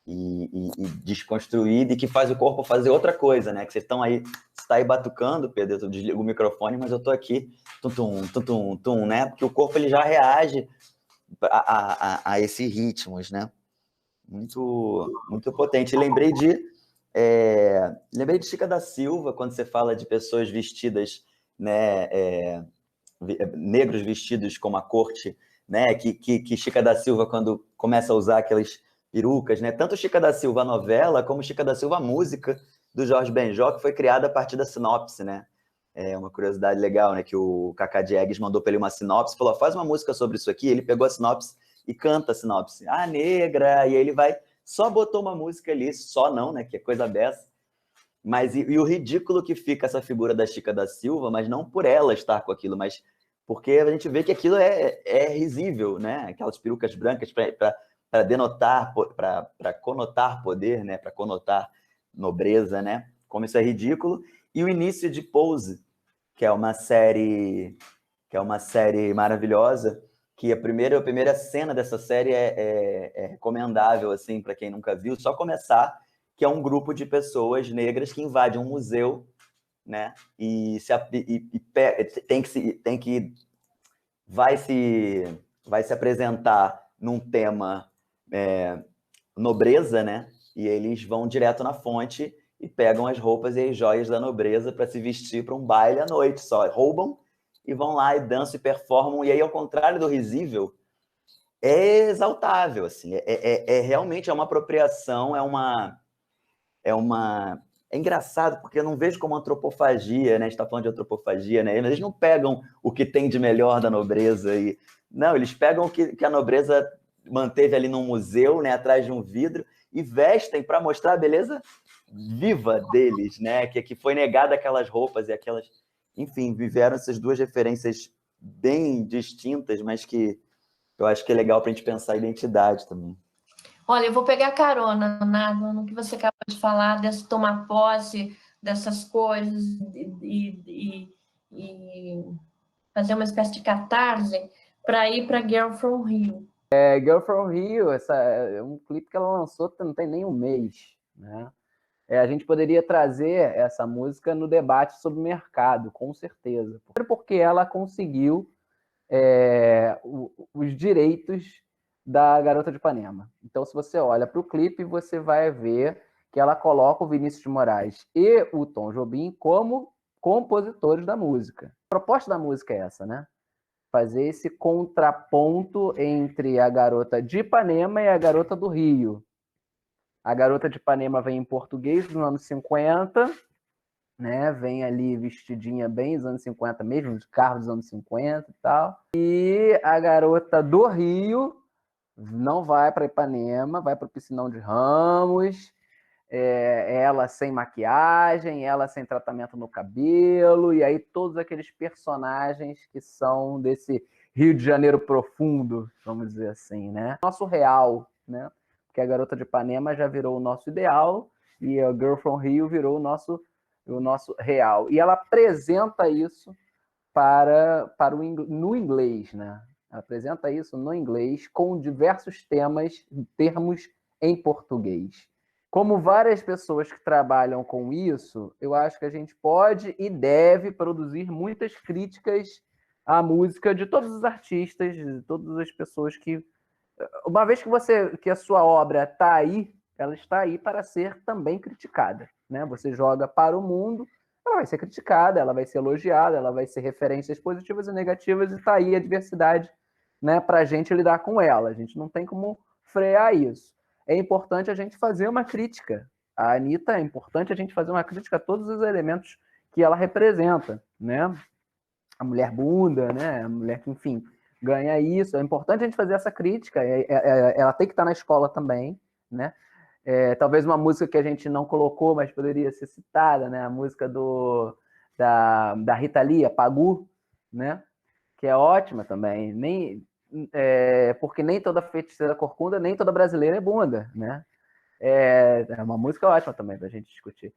e desconstruído, e que faz o corpo fazer outra coisa, né, que vocês estão aí, você está aí batucando, Pedro, eu desligo o microfone, mas eu tô aqui, tum, tum, tum, tum, né, porque o corpo ele já reage a esses ritmos, né? Muito, muito potente. Lembrei de Chica da Silva, quando você fala de pessoas vestidas, né, negros vestidos como a corte, né, que Chica da Silva, quando começa a usar aquelas perucas, né, tanto Chica da Silva a novela, como Chica da Silva a música do Jorge Benjó, que foi criada a partir da sinopse, né? É uma curiosidade legal, né? Que o Cacá Diegues mandou para ele uma sinopse, falou: faz uma música sobre isso aqui. Ele pegou a sinopse e canta a sinopse. Ah, negra! E aí ele vai, só botou uma música ali, só não, né? Que é coisa dessa. Mas e o ridículo que fica essa figura da Chica da Silva, mas não por ela estar com aquilo, mas porque a gente vê que aquilo é risível, né? Aquelas perucas brancas para denotar, para conotar poder, né? Para conotar nobreza, né? Como isso é ridículo. E o início de Pose, que é uma série maravilhosa, que a primeira cena dessa série é recomendável assim para quem nunca viu, só começar, que é um grupo de pessoas negras que invade um museu, né? Vai se apresentar num tema nobreza, né? E eles vão direto na fonte e pegam as roupas e as joias da nobreza para se vestir para um baile à noite só. Roubam e vão lá e dançam e performam. E aí, ao contrário do risível, é exaltável, assim. Realmente uma apropriação, é engraçado, porque eu não vejo como antropofagia, né? A gente está falando de antropofagia, né? Eles não pegam o que tem de melhor da nobreza e... Não, eles pegam o que a nobreza manteve ali num museu, né? Atrás de um vidro, e vestem para mostrar a beleza viva deles, né? Que foi negada aquelas roupas e aquelas... Enfim, viveram essas duas referências bem distintas, mas que eu acho que é legal para a gente pensar a identidade também. Olha, eu vou pegar carona, Leonardo, no que você acabou de falar, desse tomar posse dessas coisas e fazer uma espécie de catarse para ir para Girl from Rio. Girl from Rio, é um clipe que ela lançou não tem nem um mês, né? A gente poderia trazer essa música no debate sobre o mercado, com certeza. Porque ela conseguiu os direitos da Garota de Ipanema. Então, se você olha para o clipe, você vai ver que ela coloca o Vinícius de Moraes e o Tom Jobim como compositores da música. A proposta da música é essa, né? Fazer esse contraponto entre a Garota de Ipanema e a Garota do Rio. A Garota de Ipanema vem em português dos anos 50, né? Vem ali vestidinha bem dos anos 50 mesmo, de carro dos anos 50 e tal. E a Garota do Rio não vai para Ipanema, vai para o Piscinão de Ramos, ela sem maquiagem, ela sem tratamento no cabelo, e aí todos aqueles personagens que são desse Rio de Janeiro profundo, vamos dizer assim, né? Nosso real, né? Porque a Garota de Ipanema já virou o nosso ideal e a Girl from Rio virou o nosso real. E ela apresenta isso no inglês, né? Ela apresenta isso no inglês com diversos termos em português. Como várias pessoas que trabalham com isso, eu acho que a gente pode e deve produzir muitas críticas à música de todos os artistas, de todas as pessoas que... Uma vez que a sua obra está aí, ela está aí para ser também criticada, né? Você joga para o mundo, ela vai ser criticada, ela vai ser elogiada, ela vai ser referências positivas e negativas, e está aí a diversidade, né, para a gente lidar com ela. A gente não tem como frear isso. É importante a gente fazer uma crítica. A Anitta, é importante a gente fazer uma crítica a todos os elementos que ela representa, né? A mulher bunda, né? A mulher que, enfim, ganha isso. É importante a gente fazer essa crítica. Ela tem que estar na escola também, né? Talvez uma música que a gente não colocou, mas poderia ser citada, né? A música da Rita Lee, Pagu, né? Que é ótima também. Porque nem toda feiticeira corcunda, nem toda brasileira é bunda, né? É uma música ótima também da gente discutir.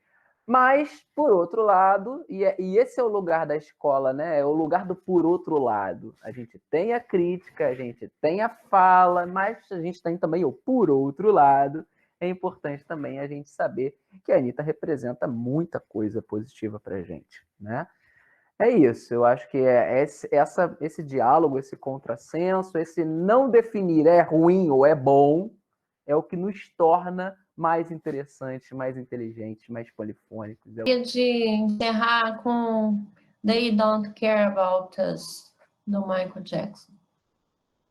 Mas, por outro lado, e esse é o lugar da escola, né? É o lugar do por outro lado. A gente tem a crítica, a gente tem a fala, mas a gente tem também o por outro lado. É importante também a gente saber que a Anitta representa muita coisa positiva para a gente, né? É isso, eu acho que esse diálogo, esse contrassenso, esse não definir é ruim ou é bom, é o que nos torna mais interessantes, mais inteligentes, mais polifônicos. Queria de encerrar com They Don't Care About Us, do Michael Jackson.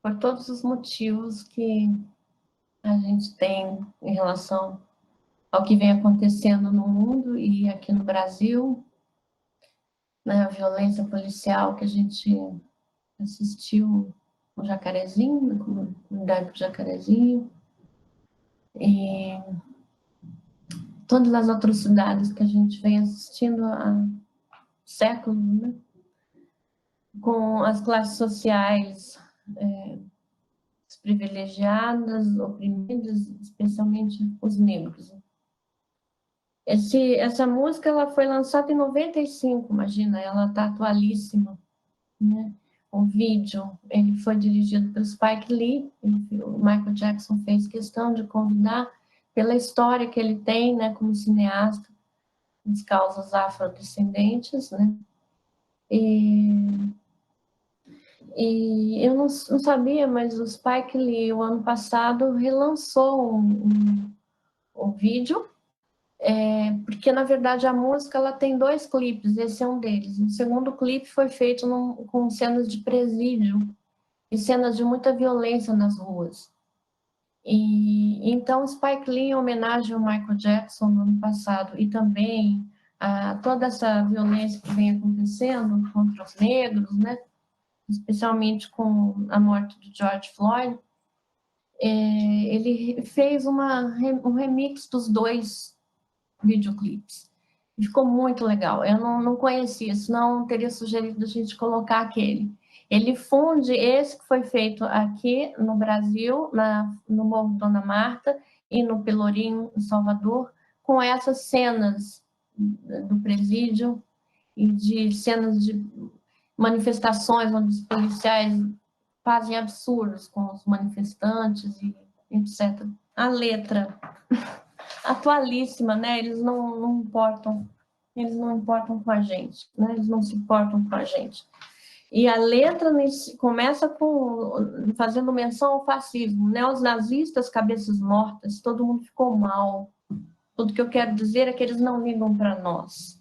Por todos os motivos que a gente tem em relação ao que vem acontecendo no mundo e aqui no Brasil, né, a violência policial que a gente assistiu no Jacarezinho, na comunidade do Jacarezinho, e todas as atrocidades que a gente vem assistindo há séculos, né? Com as classes sociais desprivilegiadas, oprimidas, especialmente os negros. Essa música ela foi lançada em 95, imagina, ela está atualíssima, né? O vídeo ele foi dirigido pelo Spike Lee, o Michael Jackson fez questão de convidar pela história que ele tem, né, como cineasta, das causas afrodescendentes, né? E eu não sabia, mas o Spike Lee, o ano passado, relançou um vídeo, porque, na verdade, a música ela tem 2 clipes, esse é um deles. O segundo clipe foi feito com cenas de presídio e cenas de muita violência nas ruas. E então, Spike Lee, em homenagem ao Michael Jackson no ano passado, e também a toda essa violência que vem acontecendo contra os negros, né? Especialmente com a morte de George Floyd, ele fez um remix dos 2 videoclipes. Ficou muito legal. Eu não conhecia, senão teria sugerido a gente colocar aquele. Ele funde esse que foi feito aqui no Brasil, no Morro Dona Marta e no Pelourinho, em Salvador, com essas cenas do presídio e de cenas de manifestações onde os policiais fazem absurdos com os manifestantes e etc. A letra atualíssima, né? Eles não importam com a gente, né? Eles não se importam com a gente. E a letra começa fazendo menção ao fascismo, né? Os nazistas, cabeças mortas, todo mundo ficou mal. Tudo que eu quero dizer é que eles não ligam para nós.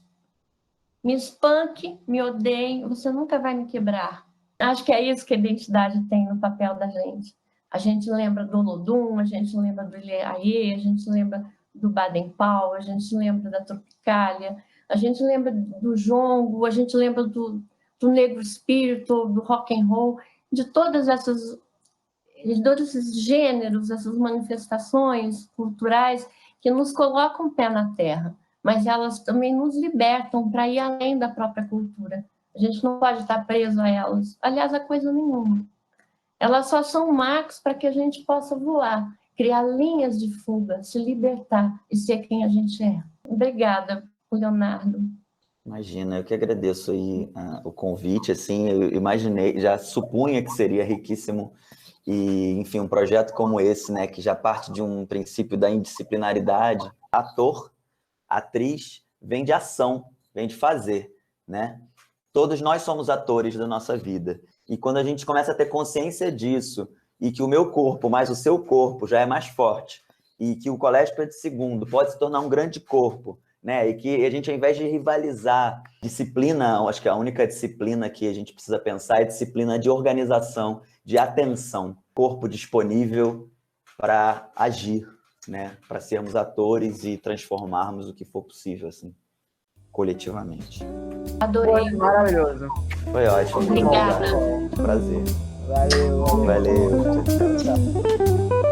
Me espanque, me odeie, você nunca vai me quebrar. Acho que é isso que a identidade tem no papel da gente. A gente lembra do Olodum, a gente lembra do Ilê Aie, a gente lembra do Baden Powell, a gente lembra da Tropicália, a gente lembra do jongo, a gente lembra do negro espírito, do rock and roll, de todos esses gêneros, essas manifestações culturais que nos colocam o pé na terra, mas elas também nos libertam para ir além da própria cultura. A gente não pode estar preso a elas. Aliás, a coisa nenhuma. Elas só são marcos para que a gente possa voar, criar linhas de fuga, se libertar e ser quem a gente é. Obrigada, Leonardo. Imagina, eu que agradeço aí o convite, assim, eu imaginei, já supunha que seria riquíssimo e, enfim, um projeto como esse, né, que já parte de um princípio da indisciplinaridade. Ator, atriz, vem de ação, vem de fazer, né? Todos nós somos atores da nossa vida. E quando a gente começa a ter consciência disso, e que o meu corpo mais o seu corpo já é mais forte, e que o Colégio Pedro II pode se tornar um grande corpo, né? E que a gente, ao invés de rivalizar, disciplina, acho que a única disciplina que a gente precisa pensar é disciplina de organização, de atenção, corpo disponível para agir, né? Para sermos atores e transformarmos o que for possível, assim. coletivamente. Adorei. Maravilhoso. Foi ótimo. Obrigada. Prazer. Valeu. Valeu. Tchau.